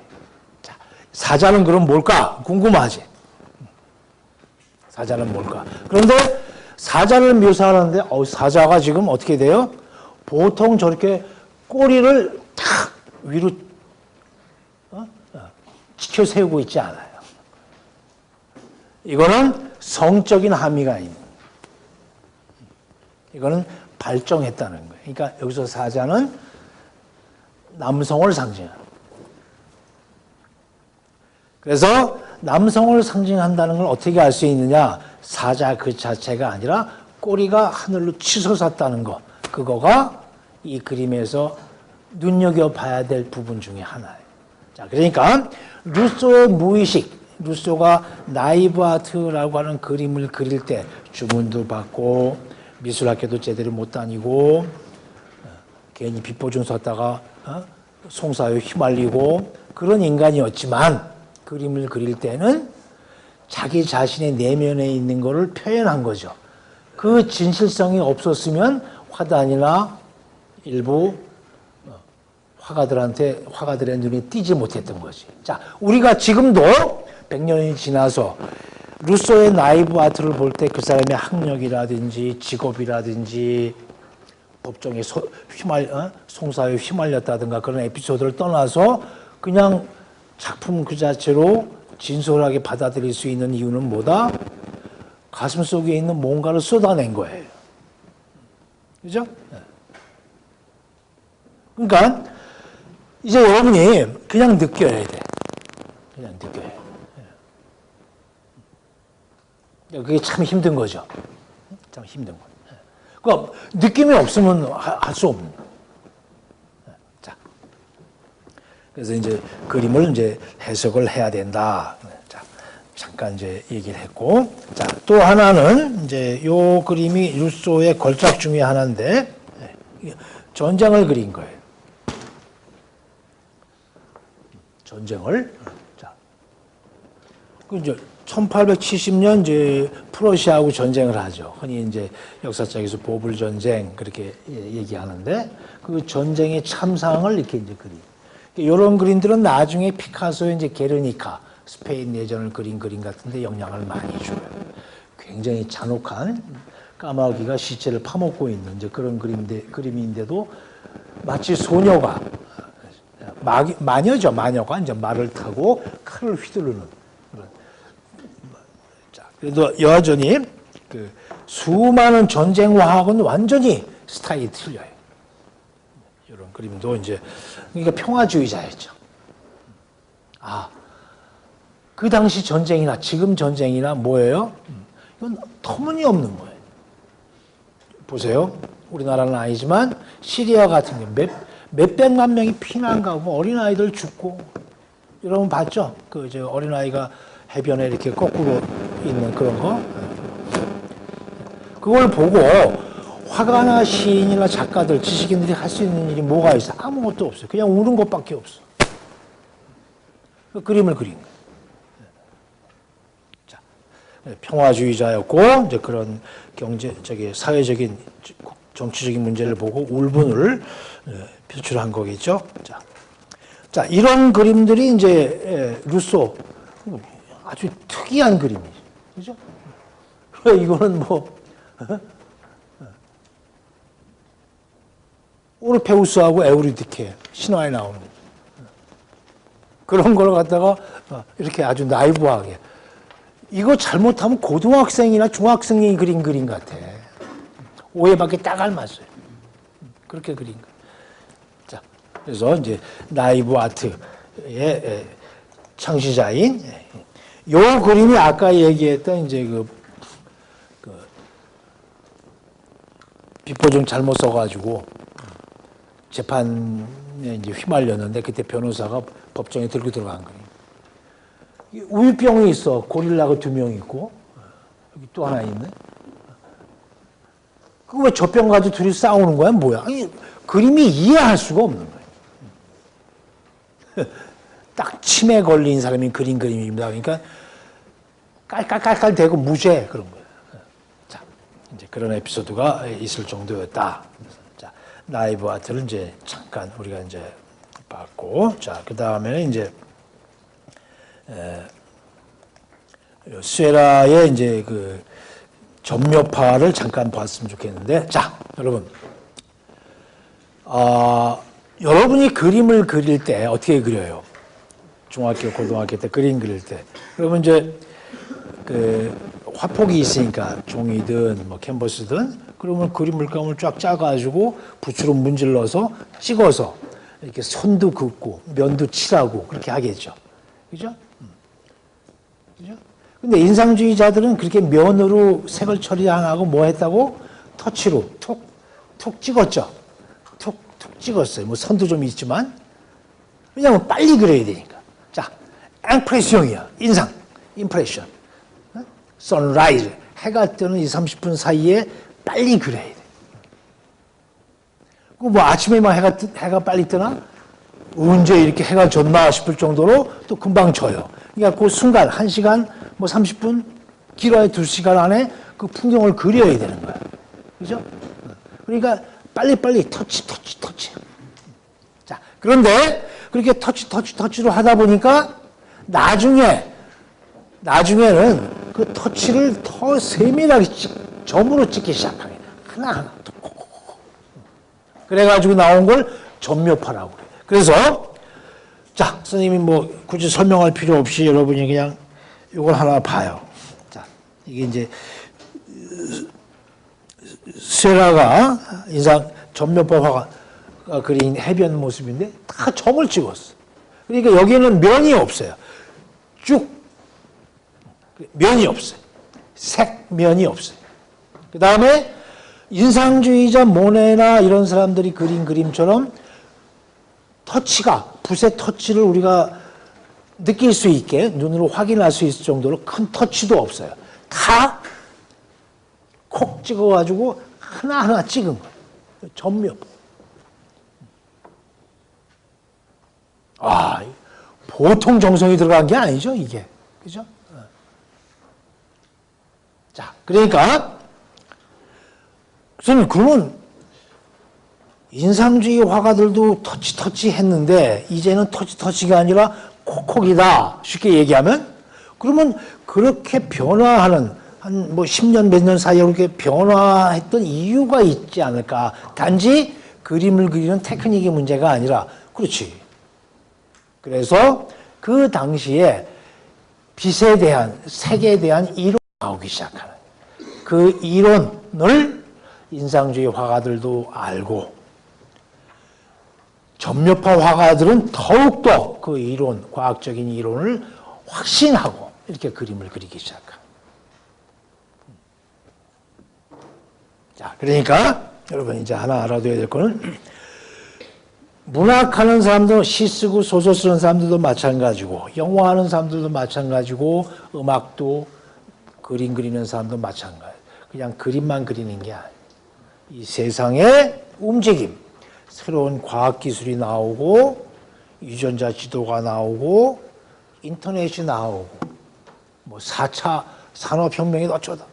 자, 사자는 그럼 뭘까? 궁금하지? 사자는 뭘까? 그런데 사자를 묘사하는데 사자가 지금 어떻게 돼요? 보통 저렇게 꼬리를 탁 위로 치켜 세우고 있지 않아요. 이거는 성적인 함의가 있는. 이거는 발정했다는 거예요. 그러니까 여기서 사자는 남성을 상징합니다. 그래서 남성을 상징한다는 걸 어떻게 알 수 있느냐? 사자 그 자체가 아니라 꼬리가 하늘로 치솟았다는 거. 그거가 이 그림에서 눈여겨봐야 될 부분 중에 하나예요. 자, 그러니까 루소의 무의식, 루소가 나이브 아트라고 하는 그림을 그릴 때 주문도 받고 미술학교도 제대로 못 다니고 괜히 빚보증 썼다가 송사에 휘말리고 그런 인간이었지만 그림을 그릴 때는 자기 자신의 내면에 있는 것을 표현한 거죠. 그 진실성이 없었으면 화단이나 일부 화가들의 눈이 띄지 못했던 거지. 자, 우리가 지금도 100년이 지나서 루소의 나이브 아트를 볼 때 그 사람의 학력이라든지 직업이라든지 법정에 송사에 휘말렸다든가 그런 에피소드를 떠나서 그냥 작품 그 자체로 진솔하게 받아들일 수 있는 이유는 뭐다? 가슴 속에 있는 뭔가를 쏟아낸 거예요. 그죠? 그러니까 이제 여러분이 그냥 느껴야 돼. 그냥 느껴야 돼. 그게 참 힘든 거죠. 참 힘든 거. 그러니까 느낌이 없으면 할 수 없는 거예요. 자, 그래서 이제 그림을 이제 해석을 해야 된다. 자, 잠깐 이제 얘기를 했고, 자, 또 하나는 이제 요 그림이 루소의 걸작 중에 하나인데 전쟁을 그린 거예요. 전쟁을. 자, 그 이제 1870년 이제 프러시아하고 전쟁을 하죠. 흔히 이제 역사책에서 보불 전쟁 그렇게 얘기하는데 그 전쟁의 참상을 이렇게 이제 그림. 이런 그림들은 나중에 피카소의 이제 게르니카 스페인 내전을 그린 그림 같은데 영향을 많이 줘요. 굉장히 잔혹한 까마귀가 시체를 파먹고 있는 이제 그런 그림인데도 마치 소녀가 마녀가 이제 말을 타고 칼을 휘두르는 그런. 자, 그래도 여전히 그 수많은 전쟁화하고는 완전히 스타일이 틀려요. 이런 그림도 이제 그러니까 평화주의자였죠. 아, 그 당시 전쟁이나 지금 전쟁이나 뭐예요? 이건 터무니없는 거예요. 보세요. 우리나라는 아니지만 시리아 같은 게 몇백만 명이 피난 가고 어린아이들 죽고 여러분 봤죠? 그 이제 어린아이가 해변에 이렇게 거꾸로 있는 그런 거. 그걸 보고 화가나 시인이나 작가들, 지식인들이 할 수 있는 일이 뭐가 있어? 아무것도 없어요. 그냥 우는 것밖에 없어. 그 그림을 그린 거예요. 자, 평화주의자였고 이제 그런 사회적인 정치적인 문제를 보고 울분을 표출한 거겠죠. 자, 이런 그림들이 이제 루소 아주 특이한 그림이죠. 그죠? 이거는 뭐 오르페우스하고 에우리디케 신화에 나오는 그런 걸 갖다가 이렇게 아주 나이브하게 이거 잘못하면 고등학생이나 중학생이 그린 그림 같아. 오해받기 딱 알맞어요. 그렇게 그린 거예요. 자, 그래서 이제 나이브 아트의 창시자인 요 그림이 아까 얘기했던 이제 그 비포 좀 잘못 써가지고 재판에 이제 휘말렸는데 그때 변호사가 법정에 들고 들어간 거예요. 우유병이 있어. 고릴라가 2명 있고 여기 또 하나 있네. 그 왜 저 병 가지고 둘이 싸우는 거야? 뭐야? 아니, 그림이 이해할 수가 없는 거예요. 딱 치매 걸린 사람이 그린 그림입니다. 그러니까 깔깔깔깔 대고 무죄 그런 거예요. 자, 이제 그런 에피소드가 있을 정도였다. 자, 나이브 아트를 이제 잠깐 우리가 이제 봤고, 자, 그 다음에 이제 스웨라의 이제 그 점묘파를 잠깐 봤으면 좋겠는데, 자, 여러분, 여러분이 그림을 그릴 때 어떻게 그려요? 중학교, 고등학교 때 그림 그릴 때, 그러면 이제 그 화폭이 있으니까 종이든 뭐 캔버스든, 그러면 그림 물감을 쫙 짜가지고 붓으로 문질러서 찍어서 이렇게 선도 긋고 면도 칠하고 그렇게 하겠죠, 그죠? 그죠? 근데 인상주의자들은 그렇게 면으로 색을 처리 안 하고 뭐 했다고? 터치로 툭 찍었죠. 툭 찍었어요. 뭐 선도 좀 있지만. 왜냐하면 빨리 그려야 되니까. 자, 앙프레시옹이야. 인상, 임프레션. 선라이즈. 해가 뜨는 20, 30분 사이에 빨리 그려야 돼. 그 뭐 아침에만 해가 빨리 뜨나? 언제 이렇게 해가 졌나 싶을 정도로 또 금방 져요. 그러니까 그 순간 1시간, 뭐 30분, 길어야 2시간 안에 그 풍경을 그려야 되는 거야. 그죠? 그러니까 빨리빨리 터치. 자, 그런데 그렇게 터치로 하다 보니까 나중에는 그 터치를 더 세밀하게 점으로 찍기 시작하게 돼. 하나하나. 그래가지고 나온 걸 점묘파라고 그래요. 그래서, 자, 선생님이 뭐 굳이 설명할 필요 없이 여러분이 그냥 이걸 하나 봐요. 자, 이게 이제, 세라가 점묘파 화가 그린 해변 모습인데 다 점을 찍었어. 그러니까 여기는 면이 없어요. 쭉. 면이 없어요. 색면이 없어요. 그 다음에 인상주의자 모네나 이런 사람들이 그린 그림처럼 터치가, 붓의 터치를 우리가 느낄 수 있게 눈으로 확인할 수 있을 정도로 큰 터치도 없어요. 다 콕 찍어가지고 하나하나 찍은 거예요. 점묘. 아, 보통 정성이 들어간 게 아니죠, 이게. 그죠? 자, 그러니까, 그러면 인상주의 화가들도 터치 했는데, 이제는 터치가 아니라 콕콕이다. 쉽게 얘기하면, 그러면 그렇게 변화하는, 한 뭐 10년 몇 년 사이에 그렇게 변화했던 이유가 있지 않을까. 단지 그림을 그리는 테크닉의 문제가 아니라, 그렇지. 그래서 그 당시에 빛에 대한, 색에 대한 이론이 나오기 시작하는 그 이론을 인상주의 화가들도 알고 점묘파 화가들은 더욱더 그 이론, 과학적인 이론을 확신하고 이렇게 그림을 그리기 시작합니다. 자, 그러니까 여러분 이제 하나 알아둬야 될 거는 문학하는 사람도, 시 쓰고 소설 쓰는 사람들도 마찬가지고, 영화하는 사람들도 마찬가지고, 음악도 그림 그리는 사람도 마찬가지. 그냥 그림만 그리는 게 아니에요. 이 세상의 움직임, 새로운 과학기술이 나오고, 유전자 지도가 나오고, 인터넷이 나오고, 뭐 4차 산업혁명이 어쩌다.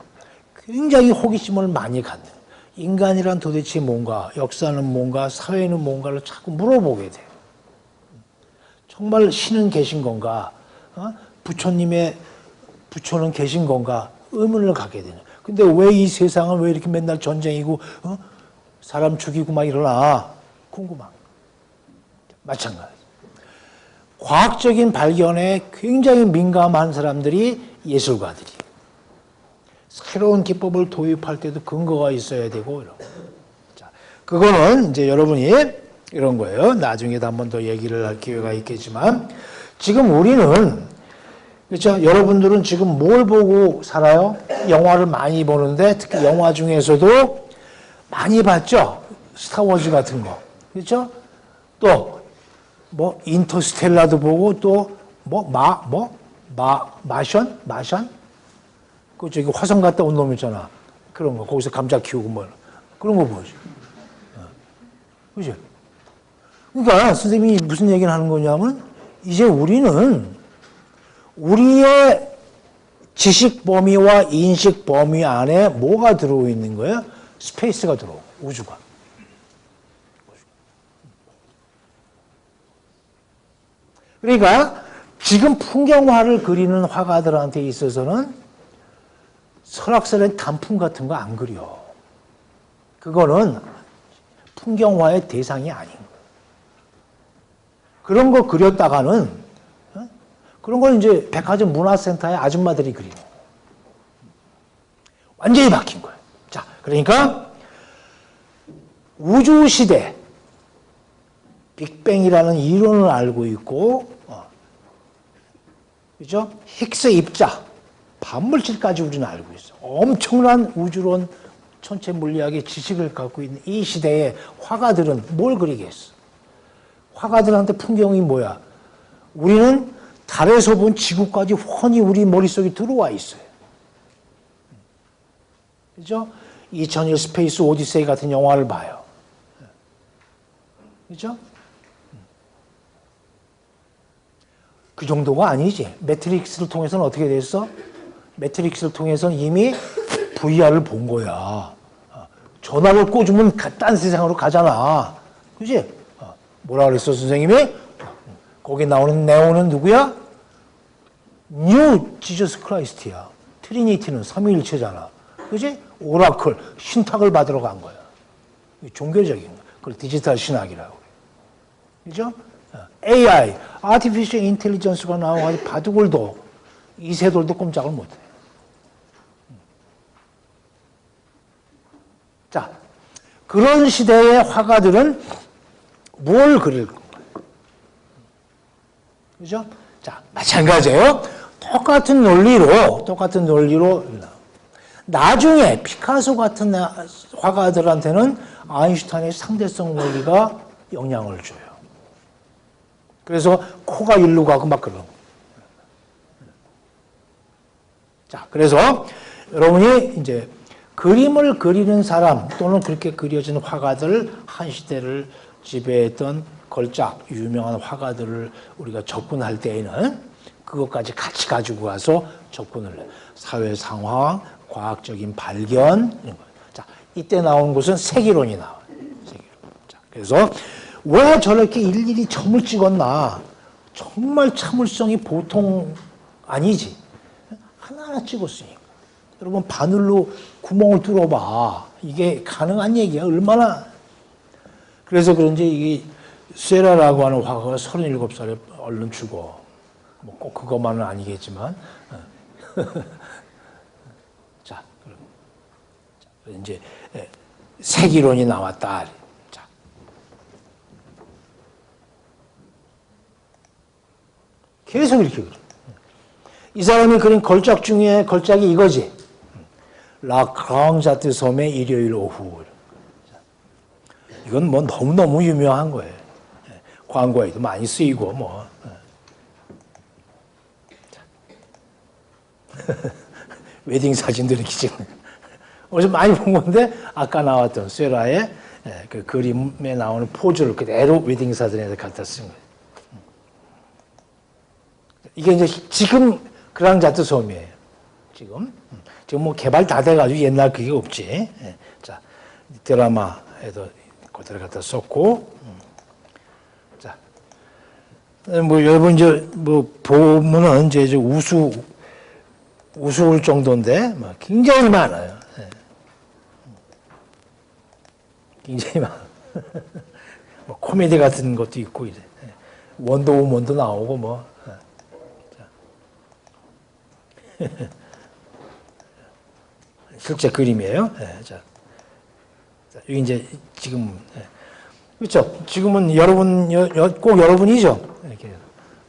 굉장히 호기심을 많이 갖는. 인간이란 도대체 뭔가, 역사는 뭔가, 사회는 뭔가를 자꾸 물어보게 돼요. 정말 신은 계신 건가? 부처는 계신 건가? 의문을 갖게 되는. 근데 왜 이 세상은 왜 이렇게 맨날 전쟁이고, 사람 죽이고 막 이러나? 궁금한. 마찬가지. 과학적인 발견에 굉장히 민감한 사람들이 예술가들이. 새로운 기법을 도입할 때도 근거가 있어야 되고, 이런. 자, 그거는 이제 여러분이 이런 거예요. 나중에도 한 번 더 얘기를 할 기회가 있겠지만, 지금 우리는, 그렇죠? 여러분들은 지금 뭘 보고 살아요? 영화를 많이 보는데, 특히 영화 중에서도 많이 봤죠? 스타워즈 같은 거. 그렇죠? 또, 뭐, 인터스텔라도 보고, 또, 마션? 그 저기 화성 갔다 온 놈 있잖아. 그런 거. 거기서 감자 키우고 뭐. 그런 거 보지. 그죠? 그러니까 선생님이 무슨 얘기를 하는 거냐면, 이제 우리는 우리의 지식 범위와 인식 범위 안에 뭐가 들어오고 있는 거예요? 스페이스가 들어오고, 우주가. 그러니까 지금 풍경화를 그리는 화가들한테 있어서는 설악산의 단풍 같은 거 안 그려. 그거는 풍경화의 대상이 아닌 거예요. 그런 거 그렸다가는, 그런 걸 이제 백화점 문화센터의 아줌마들이 그리는 거예요. 완전히 바뀐 거예요. 자, 그러니까 우주시대, 빅뱅이라는 이론을 알고 있고, 그죠? 힉스 입자, 반물질까지 우리는 알고 있어. 엄청난 우주론, 천체 물리학의 지식을 갖고 있는 이 시대에 화가들은 뭘 그리겠어? 화가들한테 풍경이 뭐야? 우리는 달에서 본 지구까지 훤히 우리 머릿속에 들어와 있어요. 그죠? 2001 스페이스 오디세이 같은 영화를 봐요. 그죠? 그 정도가 아니지. 매트릭스를 통해서는 어떻게 됐어? 매트릭스를 통해서는 이미 VR을 본 거야. 전화를 꽂으면 딴 세상으로 가잖아. 그지? 뭐라 그랬어, 선생님이? 거기 나오는 네오는 누구야? 뉴 지저스 크라이스트야. 트리니티는 삼위일체잖아. 그지? 오라클, 신탁을 받으러 간 거야. 종교적인 거. 그걸 디지털 신학이라고. 그죠? AI, 아티피셜 인텔리전스가 나와가지고 바둑을도, 이세돌도 꼼짝을 못해. 자, 그런 시대의 화가들은 뭘 그릴 건가요? 그죠? 자, 마찬가지예요. 똑같은 논리로 나중에 피카소 같은 화가들한테는 아인슈타인의 상대성 원리가 영향을 줘요. 그래서 코가 일로 가고 막 그런. 자, 그래서 여러분이 이제 그림을 그리는 사람 또는 그렇게 그려진 화가들, 한 시대를 지배했던 걸작 유명한 화가들을 우리가 접근할 때에는 그것까지 같이 가지고 가서 접근을 해요. 사회 상황, 과학적인 발견 이런 거. 자, 이때 나온 것은 세기론이 나와요. 세기론. 자, 그래서 왜 저렇게 일일이 점을 찍었나? 정말 참을성이 보통 아니지. 하나하나 찍었으니까. 여러분 바늘로 구멍을 뚫어봐. 이게 가능한 얘기야. 얼마나. 그래서 그런지 이게 세라라고 하는 화가가 37살에 얼른 죽어. 뭐 꼭 그것만은 아니겠지만. 자, 그럼 이제 세기론이 나왔다. 자. 계속 이렇게 그래. 이 사람이 그린 걸작 중에 걸작이 이거지. 라 크랑자트 섬의 일요일 오후. 이건 뭐 너무너무 유명한 거예요. 광고에도 많이 쓰이고 뭐. 웨딩 사진도 이렇게 찍는. 어제 많이 본 건데 아까 나왔던 세라의 그 그림에 나오는 포즈를 그대로 웨딩 사진에서 갖다 쓴 거예요. 이게 이제 지금 크랑자트 섬이에요. 지금 뭐 개발 다 돼가지고 옛날 그게 없지. 자, 드라마에도 그대로 갖다 썼고. 자, 뭐 여러분 이제 뭐 보면은 이제 우스울 정도인데 뭐 굉장히 많아요. 굉장히 많아. 뭐 코미디 같은 것도 있고 이래. 원더우먼도 나오고 뭐. 실제 그림이에요. 자, 여기 이제 지금 그렇죠. 지금은 여러분 꼭 여러분이죠. 이렇게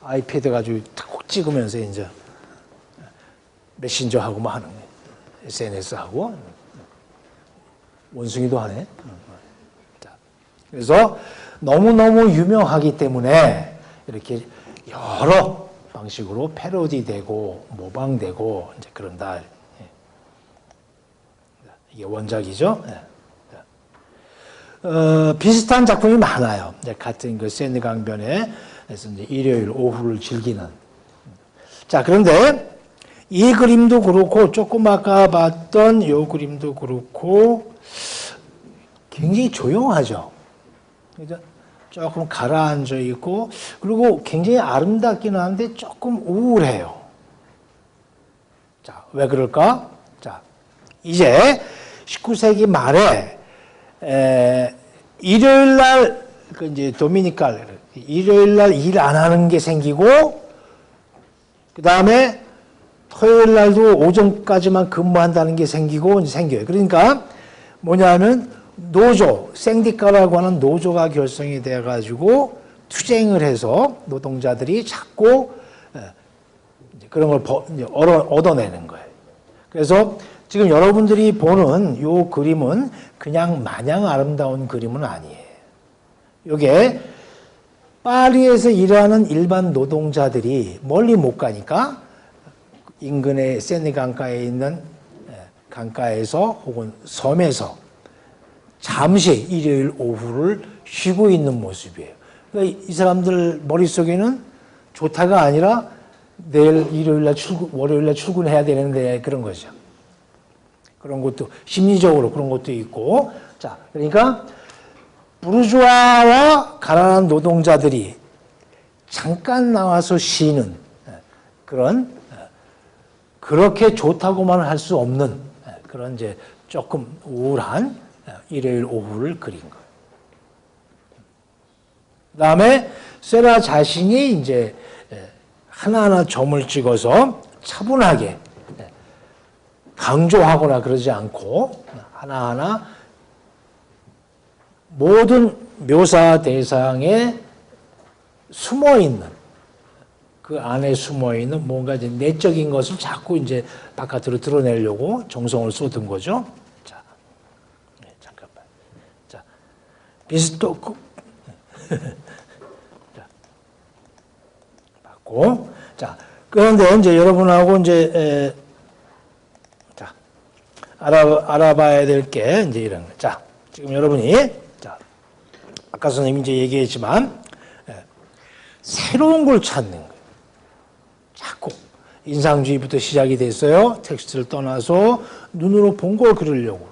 아이패드 가지고 탁 찍으면서 이제 메신저 하고 뭐 하는 거예요. SNS 하고 원숭이도 하네. 자, 그래서 너무 유명하기 때문에 이렇게 여러 방식으로 패러디되고 모방되고 이제 그런다. 이게 원작이죠. 비슷한 작품이 많아요. 같은 그 세느 강변에서 이제 일요일 오후를 즐기는. 자, 그런데 이 그림도 그렇고 조금 아까 봤던 이 그림도 그렇고 굉장히 조용하죠. 그죠? 조금 가라앉아 있고 그리고 굉장히 아름답기는 한데 조금 우울해요. 자, 왜 그럴까? 자, 이제 19세기 말에 일요일 날 그 이제 도미니칼 일요일 날 일 안 하는 게 생기고 그 다음에 토요일 날도 오전까지만 근무한다는 게 생기고 이제 생겨요. 그러니까 뭐냐면 노조, 생디카라고 하는 노조가 결성이 돼가지고 투쟁을 해서 노동자들이 자꾸 그런 걸 얻어내는 거예요. 그래서 지금 여러분들이 보는 이 그림은 그냥 마냥 아름다운 그림은 아니에요. 이게 파리에서 일하는 일반 노동자들이 멀리 못 가니까 인근의 세네 강가에 있는 강가에서 혹은 섬에서 잠시 일요일 오후를 쉬고 있는 모습이에요. 그러니까 이 사람들 머릿속에는 좋다가 아니라 내일 일요일날 월요일날 출근해야 되는데 그런 거죠. 그런 것도 심리적으로 그런 것도 있고. 자, 그러니까 부르주아와 가난한 노동자들이 잠깐 나와서 쉬는 그런 그렇게 좋다고만 할 수 없는 그런 이제 조금 우울한 일요일 오후를 그린 거예요. 그다음에 세라 자신이 이제 하나하나 점을 찍어서 차분하게 강조하거나 그러지 않고 하나하나 모든 묘사 대상에 숨어있는 그 안에 숨어있는 뭔가 이제 내적인 것을 자꾸 이제 바깥으로 드러내려고 정성을 쏟은 거죠. 자, 네, 잠깐만. 자, 비스토 자, 받고. 자, 그런데 이제 여러분하고 이제 자 알아봐야 될 게 이제 이런 거. 자, 지금 여러분이 자 아까 선생님이 이제 얘기했지만 새로운 걸 찾는 거예요. 자꾸 인상주의부터 시작이 됐어요. 텍스트를 떠나서 눈으로 본 걸 그리려고.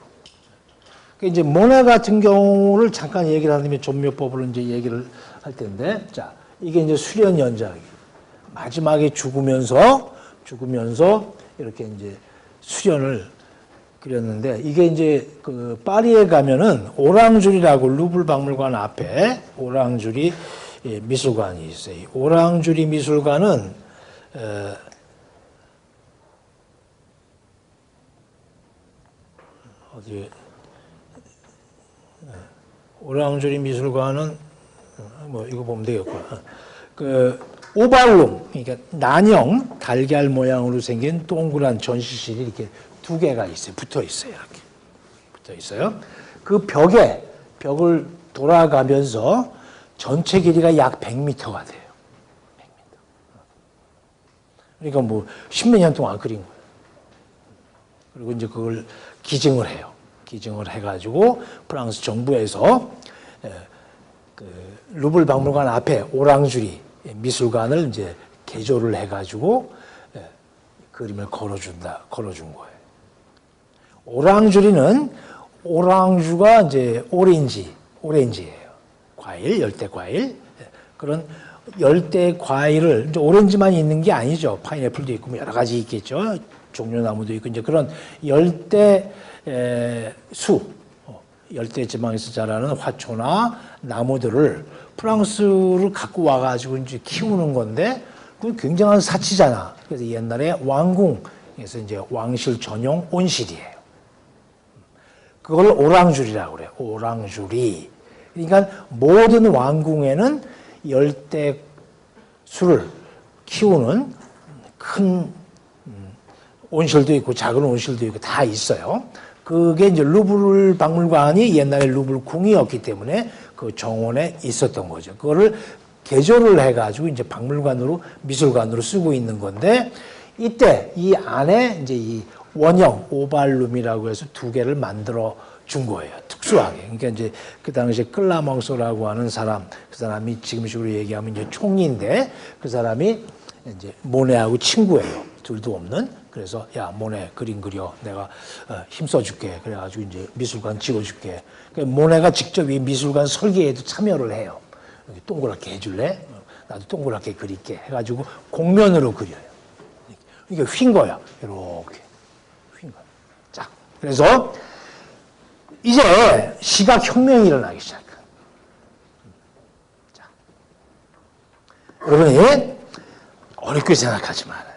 이제 모네 같은 경우를 잠깐 얘기를 하면 존묘법을 이제 얘기를 할 텐데, 자 이게 이제 수련 연작이에요. 마지막에 죽으면서 이렇게 이제 수련을 그렸는데 이게 이제 그 파리에 가면은 오랑주리라고 루블 박물관 앞에 오랑주리 미술관이 있어요. 오랑주리 미술관은 어디 오랑주리 미술관은 뭐 이거 보면 되겠구나. 그 오발룸, 그러니까 난형 달걀 모양으로 생긴 동그란 전시실이 이렇게 두 개가 있어요. 붙어 있어요. 이렇게 붙어 있어요. 그 벽을 돌아가면서 전체 길이가 약 100m가 돼요. 100m. 그러니까 뭐 십몇 년 동안 그린 거예요. 그리고 이제 그걸 기증을 해요. 기증을 해가지고 프랑스 정부에서 그 루블 박물관 앞에 오랑주리 미술관을 이제 개조를 해가지고 그림을 걸어준 거예요. 오랑주리는 오랑주가 이제 오렌지예요. 과일, 열대 과일. 그런 열대 과일을 이제 오렌지만 있는 게 아니죠. 파인애플도 있고 뭐 여러 가지 있겠죠. 종려나무도 있고 이제 그런 열대 열대 지방에서 자라는 화초나 나무들을 프랑스를 갖고 와가지고 이제 키우는 건데, 그 굉장한 사치잖아. 그래서 옛날에 왕궁에서 이제 왕실 전용 온실이에요. 그걸 오랑주리라고 그래요. 오랑주리. 그러니까 모든 왕궁에는 열대 수를 키우는 큰 온실도 있고 작은 온실도 있고 다 있어요. 그게 이제 루브르 박물관이 옛날에 루브르 궁이었기 때문에 그 정원에 있었던 거죠. 그거를 개조를 해가지고 이제 박물관으로 미술관으로 쓰고 있는 건데, 이때 이 안에 이제 이 원형 오발룸이라고 해서 두 개를 만들어 준 거예요. 특수하게. 그러니까 이제 그 당시에 클라멍소라고 하는 사람, 그 사람이 지금식으로 얘기하면 이제 총리인데, 그 사람이 이제 모네하고 친구예요. 둘도 없는. 그래서 야 모네 그림 그려, 내가 힘써줄게. 그래가지고 이제 미술관 찍어줄게. 그러니까 모네가 직접 이 미술관 설계에도 참여를 해요. 동그랗게 해줄래? 나도 동그랗게 그릴게. 해가지고 공면으로 그려요. 이게 휜 거야. 이렇게 휜 거야. 자, 그래서 이제 시각 혁명이 일어나기 시작해요. 자, 여러분이 어렵게 생각하지 말아요.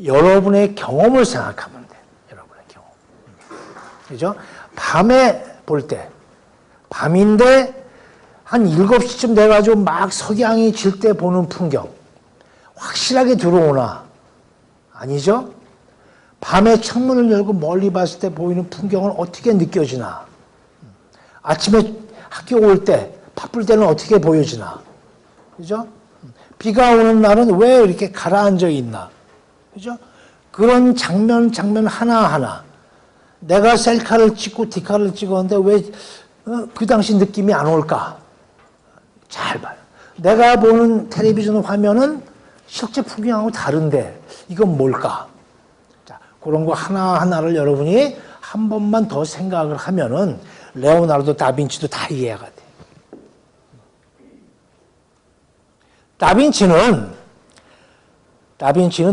여러분의 경험을 생각하면 돼요. 여러분의 경험. 그죠? 밤에 볼 때, 밤인데 한 7시쯤 돼가지고 막 석양이 질 때 보는 풍경. 확실하게 들어오나? 아니죠? 밤에 창문을 열고 멀리 봤을 때 보이는 풍경은 어떻게 느껴지나? 아침에 학교 올 때, 바쁠 때는 어떻게 보여지나? 그죠? 비가 오는 날은 왜 이렇게 가라앉아 있나? 그죠? 그런 장면 하나하나. 내가 셀카를 찍고 디카를 찍었는데 왜 그 당시 느낌이 안 올까? 잘 봐요. 내가 보는 텔레비전 화면은 실제 풍경하고 다른데 이건 뭘까? 자, 그런 거 하나하나를 여러분이 한 번만 더 생각을 하면은 레오나르도 다빈치도 다 이해가 돼. 다빈치는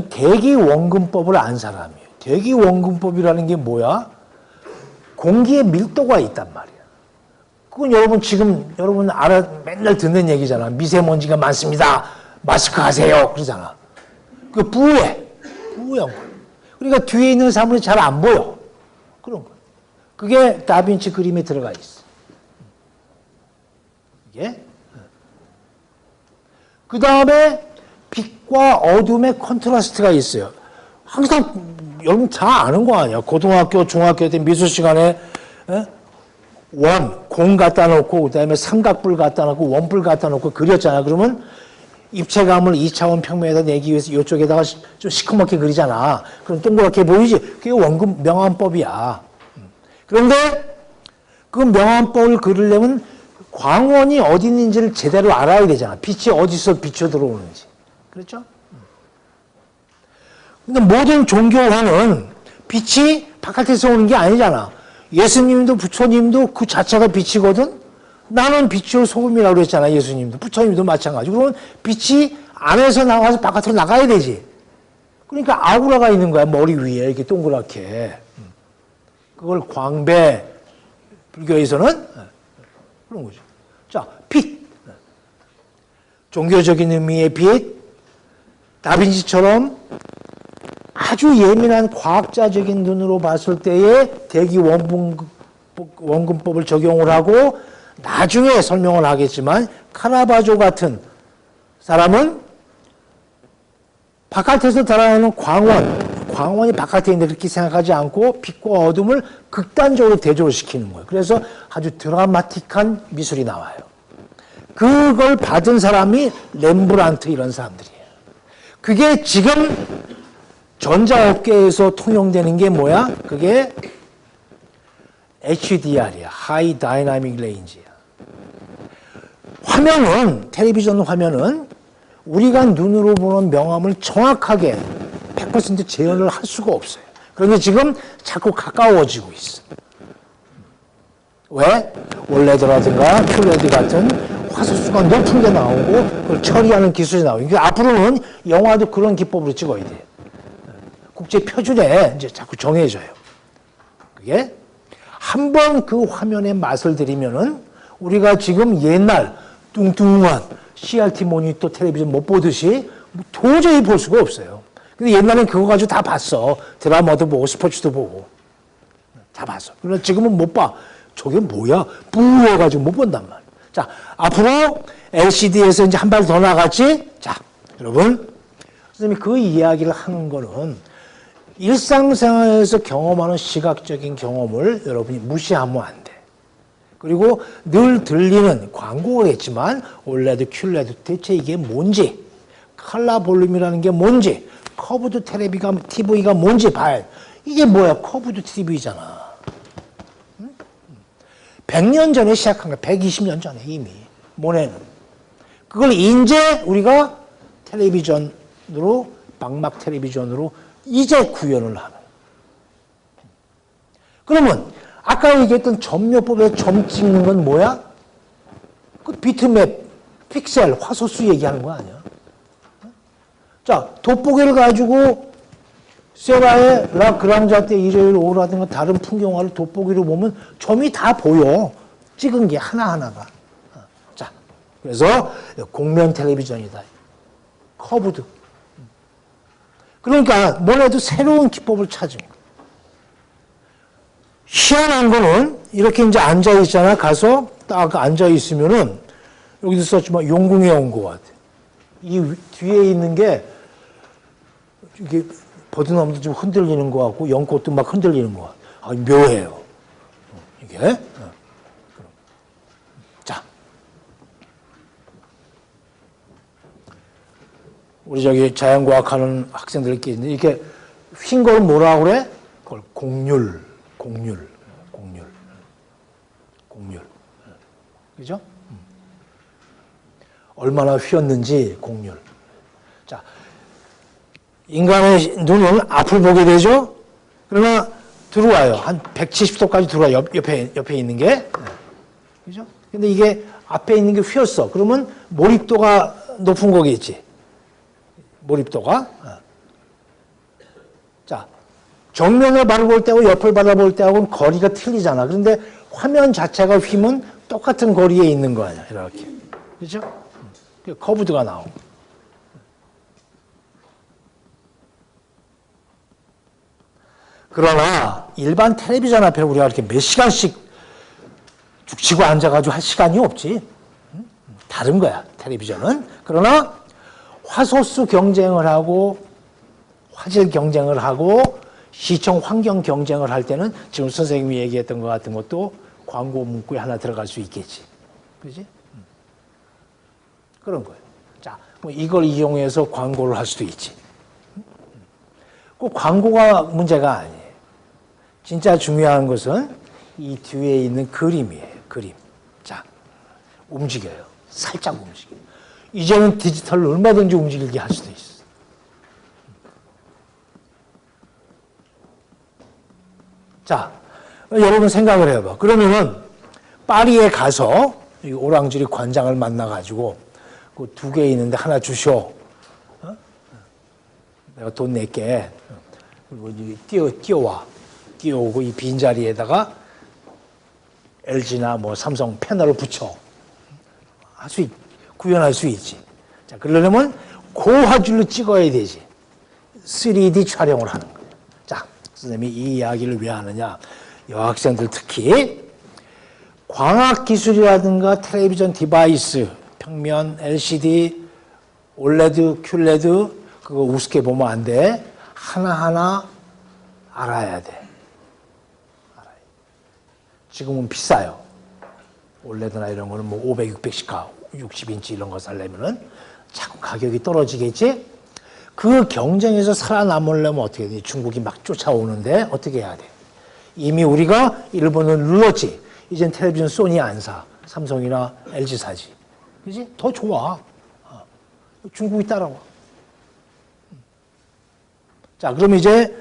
대기원근법을 안 사람이에요. 대기원근법이라는 게 뭐야? 공기의 밀도가 있단 말이야. 그건 여러분 맨날 듣는 얘기잖아. 미세먼지가 많습니다. 마스크 하세요. 그러잖아. 그 부해. 부해한 거야. 그러니까 뒤에 있는 사물이 잘 안 보여. 그런 거야. 그게 다빈치 그림에 들어가 있어. 이게. 그 다음에 빛과 어둠의 컨트라스트가 있어요. 항상 여러분 다 아는 거 아니야. 고등학교, 중학교 때 미술 시간에 공 갖다 놓고 그다음에 삼각불 갖다 놓고 원불 갖다 놓고 그렸잖아. 그러면 입체감을 2차원 평면에다 내기 위해서 이쪽에다가 좀 시커멓게 그리잖아. 그럼 동그랗게 보이지? 그게 원근 명암법이야. 그런데 그 명암법을 그리려면 광원이 어디 있는지를 제대로 알아야 되잖아. 빛이 어디서 비춰 들어오는지. 그렇죠? 근데 모든 종교화는 빛이 바깥에서 오는 게 아니잖아. 예수님도 부처님도 그 자체가 빛이거든? 나는 빛의 소금이라고 그랬잖아, 예수님도. 부처님도 마찬가지고. 그러면 빛이 안에서 나와서 바깥으로 나가야 되지. 그러니까 아우라가 있는 거야, 머리 위에. 이렇게 동그랗게. 그걸 광배, 불교에서는 그런 거죠. 자, 빛. 종교적인 의미의 빛. 다빈치처럼 아주 예민한 과학자적인 눈으로 봤을 때에 대기 원근법을 적용을 하고 나중에 설명을 하겠지만 카라바조 같은 사람은 바깥에서 달아나는 광원이 바깥에 있는데 그렇게 생각하지 않고 빛과 어둠을 극단적으로 대조시키는 거예요. 그래서 아주 드라마틱한 미술이 나와요. 그걸 받은 사람이 렘브란트 이런 사람들이에요. 그게 지금 전자업계에서 통용되는 게 뭐야? 그게 HDR이야. High Dynamic Range야. 화면은, 텔레비전 화면은 우리가 눈으로 보는 명암을 정확하게 100% 재현을 할 수가 없어요. 그런데 지금 자꾸 가까워지고 있어. 왜? 올레드라든가 큐레드 같은 화소수가 높은 게 나오고 그걸 처리하는 기술이 나오고. 그러니까 앞으로는 영화도 그런 기법으로 찍어야 돼. 국제 표준에 이제 자꾸 정해져요. 그게 한 번 그 화면의 맛을 들이면은 우리가 지금 옛날 뚱뚱한 CRT 모니터 텔레비전 못 보듯이 도저히 볼 수가 없어요. 근데 옛날엔 그거 가지고 다 봤어. 드라마도 보고 스포츠도 보고 다 봤어. 그런데 지금은 못 봐. 저게 뭐야? 부어가지고 못 본단 말이야. 자, 앞으로 LCD에서 이제 한 발 더 나갔지? 자, 여러분. 선생님이 그 이야기를 하는 거는 일상생활에서 경험하는 시각적인 경험을 여러분이 무시하면 안 돼. 그리고 늘 들리는 광고겠지만 올레드, 큐레드 대체 이게 뭔지, 컬러 볼륨이라는 게 뭔지, 커브드 TV가 뭔지 봐야 돼. 이게 뭐야? 커브드 TV잖아. 100년 전에 시작한 거야. 120년 전에 이미. 모네는. 그걸 이제 우리가 텔레비전으로, 망막 텔레비전으로 이제 구현을 하는. 그러면 아까 얘기했던 점묘법에 점 찍는 건 뭐야? 그 비트맵, 픽셀, 화소수 얘기하는 거 아니야? 자, 돋보기를 가지고 세라의 라 그랑자 때 일요일 오후라든가 다른 풍경화를 돋보기로 보면 점이 다 보여. 찍은 게 하나하나가. 자, 그래서 공면 텔레비전이다. 커브드. 그러니까 뭐래도 새로운 기법을 찾은 거예요. 희한한 거는 이렇게 이제 앉아 있잖아. 가서 딱 앉아 있으면은 여기도 썼지만 용궁에 온 것 같아. 이 뒤에 있는 게 이게 버드나무도 좀 흔들리는 것 같고 연꽃도 막 흔들리는 것 같아. 아, 묘해요. 이게. 자, 우리 저기 자연과학하는 학생들끼리 있는데 이렇게 휜 걸 뭐라 그래? 그걸 곡률. 그죠? 얼마나 휘었는지 곡률. 자, 인간의 눈은 앞을 보게 되죠? 그러나 들어와요. 한 170도까지 들어와요. 옆에 있는 게. 그죠? 근데 이게 앞에 있는 게 휘었어. 그러면 몰입도가 높은 거겠지. 몰입도가. 자, 정면을 바라볼 때하고 옆을 바라볼 때하고는 거리가 틀리잖아. 그런데 화면 자체가 휘면 똑같은 거리에 있는 거 아니야. 이렇게. 그죠? 커브드가 나오고. 그러나 일반 텔레비전 앞에 우리가 이렇게 몇 시간씩 죽치고 앉아가지고 할 시간이 없지. 다른 거야, 텔레비전은. 그러나 화소수 경쟁을 하고 화질 경쟁을 하고 시청 환경 경쟁을 할 때는 지금 선생님이 얘기했던 것 같은 것도 광고 문구에 하나 들어갈 수 있겠지. 그지? 그런 거예요. 자, 뭐 이걸 이용해서 광고를 할 수도 있지. 꼭 광고가 문제가 아니에요. 진짜 중요한 것은 이 뒤에 있는 그림이에요. 그림. 자, 움직여요. 살짝 움직여요. 이제는 디지털로 얼마든지 움직이게 할 수도 있어. 자, 여러분 생각을 해봐. 그러면은 파리에 가서 이 오랑주리 관장을 만나가지고 그 두 개 있는데 하나 주쇼. 내가 돈 낼게. 그리고 뛰어오고 이 빈자리에다가 LG나 뭐 삼성 패널을 붙여. 구현할 수 있지. 자, 그러려면 고화질로 찍어야 되지. 3D 촬영을 하는 거예요. 자, 선생님이 이 이야기를 왜 하느냐. 여학생들 특히 광학기술이라든가 텔레비전 디바이스, 평면, LCD, 올레드, 큐레드, 그거 우습게 보면 안 돼. 하나하나 알아야 돼. 지금은 비싸요. 올레드나 이런 거는 뭐 500, 600씩 60인치 이런 거 살려면은 자꾸 가격이 떨어지겠지? 그 경쟁에서 살아남으려면 어떻게 돼? 중국이 막 쫓아오는데 어떻게 해야 돼? 이미 우리가 일본을 눌렀지. 이젠 텔레비전 소니 안 사. 삼성이나 LG 사지. 그지? 더 좋아. 중국이 따라와. 자, 그럼 이제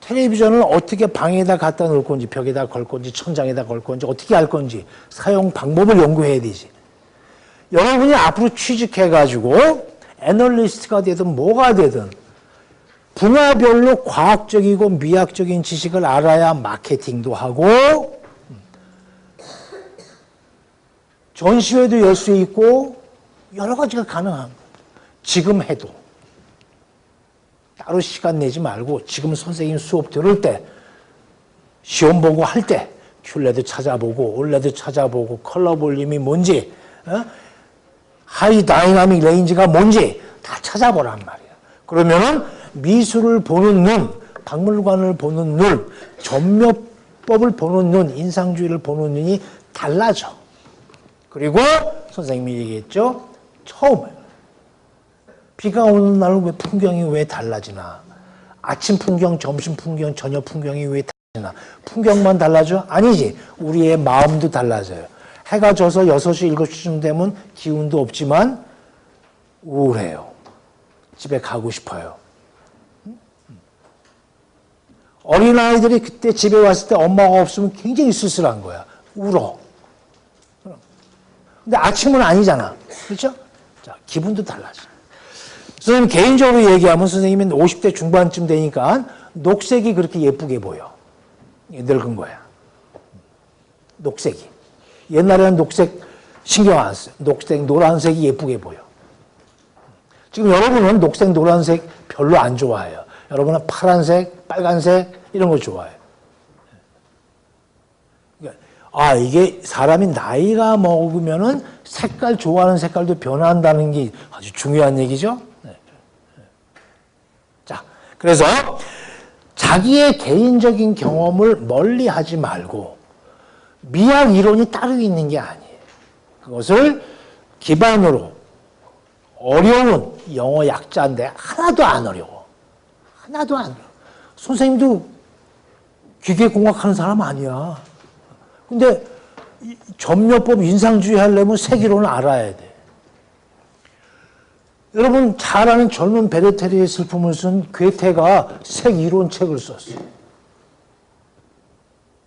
텔레비전을 어떻게 방에다 갖다 놓을 건지, 벽에다 걸 건지, 천장에다 걸 건지, 어떻게 할 건지 사용 방법을 연구해야 되지. 여러분이 앞으로 취직해가지고 애널리스트가 되든 뭐가 되든 분야별로 과학적이고 미학적인 지식을 알아야 마케팅도 하고 전시회도 열 수 있고 여러 가지가 가능한 거예요. 지금 해도. 따로 시간 내지 말고 지금 선생님 수업 들을 때 시험 보고 할 때 큐레드 찾아보고 올레드 찾아보고 컬러 볼륨이 뭔지 하이 다이나믹 레인지가 뭔지 다 찾아보란 말이야. 그러면은 미술을 보는 눈, 박물관을 보는 눈, 전묘법을 보는 눈, 인상주의를 보는 눈이 달라져. 그리고 선생님이 얘기했죠. 처음에 비가 오는 날은 왜 풍경이 왜 달라지나? 아침 풍경, 점심 풍경, 저녁 풍경이 왜 달라지나? 풍경만 달라져? 아니지. 우리의 마음도 달라져요. 해가 져서 6시, 7시쯤 되면 기운도 없지만 우울해요. 집에 가고 싶어요. 어린아이들이 그때 집에 왔을 때 엄마가 없으면 굉장히 쓸쓸한 거야. 울어. 근데 아침은 아니잖아. 그렇죠? 자, 기분도 달라져. 선생님 개인적으로 얘기하면 선생님이 50대 중반쯤 되니까 녹색이 그렇게 예쁘게 보여. 늙은 거야. 녹색이. 옛날에는 녹색 신경 안 써. 녹색, 노란색이 예쁘게 보여. 지금 여러분은 녹색, 노란색 별로 안 좋아해요. 여러분은 파란색, 빨간색 이런 거 좋아해요. 아, 이게 사람이 나이가 먹으면은 색깔 좋아하는 색깔도 변한다는 게 아주 중요한 얘기죠. 네. 자, 그래서 자기의 개인적인 경험을 멀리 하지 말고 미학 이론이 따로 있는 게 아니에요. 그것을 기반으로 어려운 영어 약자인데 하나도 안 어려워. 하나도 안 어려워. 선생님도 기계공학 하는 사람 아니야. 근데 점묘법 인상주의 하려면 색이론을 알아야 돼. 여러분 잘 아는 젊은 베르테르의 슬픔을 쓴 괴테가 색이론 책을 썼어요.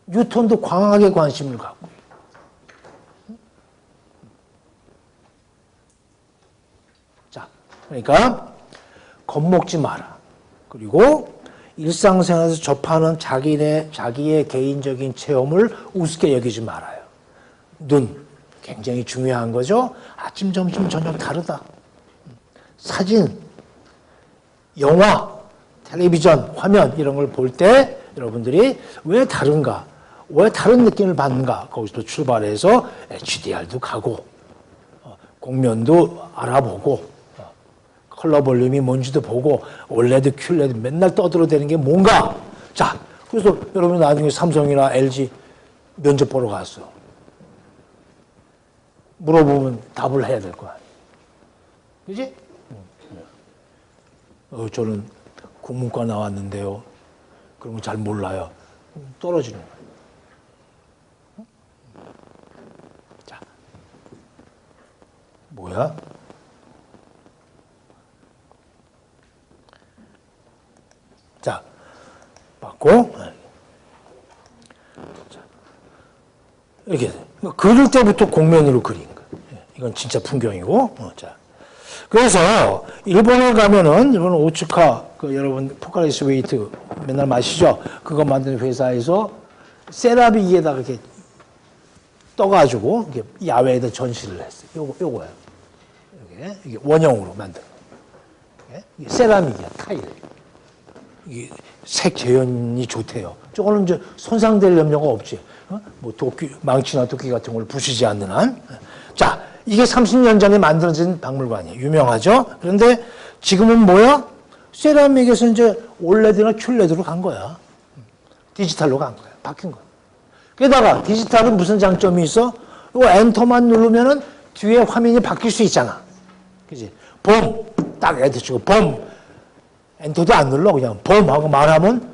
뉴턴도 광학에 관심을 갖고. 자, 그러니까 겁먹지 마라. 그리고 일상생활에서 접하는 자기의 개인적인 체험을 우습게 여기지 말아요. 눈, 굉장히 중요한 거죠. 아침, 점심, 저녁 다르다. 사진, 영화, 텔레비전, 화면 이런 걸 볼 때 여러분들이 왜 다른가? 왜 다른 느낌을 받는가? 거기서 출발해서 HDR도 가고 공면도 알아보고 컬러 볼륨이 뭔지도 보고 올레드, 큐레드 맨날 떠들어대는 게 뭔가? 자, 그래서 여러분 나중에 삼성이나 LG 면접 보러 갔어. 물어보면 답을 해야 될 거야. 그지? 저는 국문과 나왔는데요. 그런 거 잘 몰라요. 떨어지는 거예요. 자, 뭐야? 자, 맞고, 자, 이렇게 그릴 때부터 공면으로 그린 거. 이건 진짜 풍경이고, 자. 그래서 일본에 가면은 일본 오츠카 그 여러분 포카리스 웨이트 맨날 마시죠. 그거 만드는 회사에서 세라믹 위에다가 이렇게 떠가지고 이렇게 야외에다 전시를 했어요. 요거예요. 이게 원형으로 만든 거. 이게 세라믹이야, 타일. 이게 색 재현이 좋대요. 저거는 이제 손상될 염려가 없지. 뭐 도끼, 망치나 도끼 같은 걸 부수지 않는 한. 자, 이게 30년 전에 만들어진 박물관이에요. 유명하죠? 그런데 지금은 뭐야? 세라믹에서 이제 올레드나 큐레드로 간 거야. 디지털로 간 거야. 바뀐 거야. 게다가 디지털은 무슨 장점이 있어? 이거 엔터만 누르면은 뒤에 화면이 바뀔 수 있잖아. 그지? 봄! 딱 엔터 치고 봄! 엔터도 안 눌러. 그냥 봄! 하고 말하면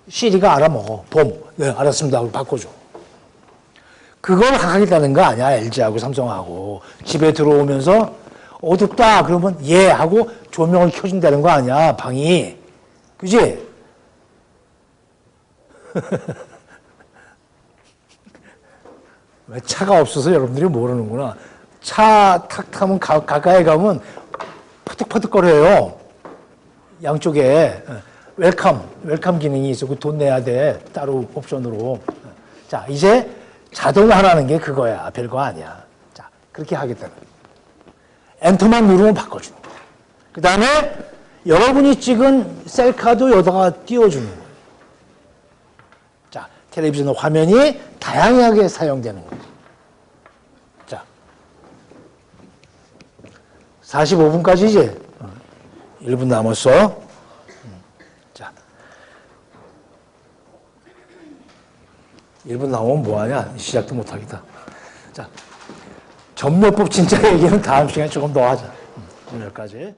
시리가 알아먹어. 봄! 네, 알았습니다. 하고 바꿔줘. 그걸 하겠다는 거 아니야. LG하고 삼성하고. 집에 들어오면서 어둡다 그러면 예 하고 조명을 켜준다는 거 아니야. 방이. 그지? 왜 차가 없어서 여러분들이 모르는구나. 차 탁 타면 가까이 가면 퍼득퍼득거려요. 양쪽에 웰컴 기능이 있어. 그 돈 내야 돼. 따로 옵션으로. 자, 이제 자동화라는 게 그거야. 별거 아니야. 자, 그렇게 하겠다는 거야. 엔터만 누르면 바꿔주는 거야. 그 다음에 여러분이 찍은 셀카도 여기다가 띄워주는 거예요. 자, 텔레비전 화면이 다양하게 사용되는 거예요. 자, 45분까지 이제 1분 남았어. 자, 1분 남으면 뭐하냐? 시작도 못하겠다. 자, 전멸법 진짜 얘기는 다음 시간에 조금 더 하자. 오늘까지.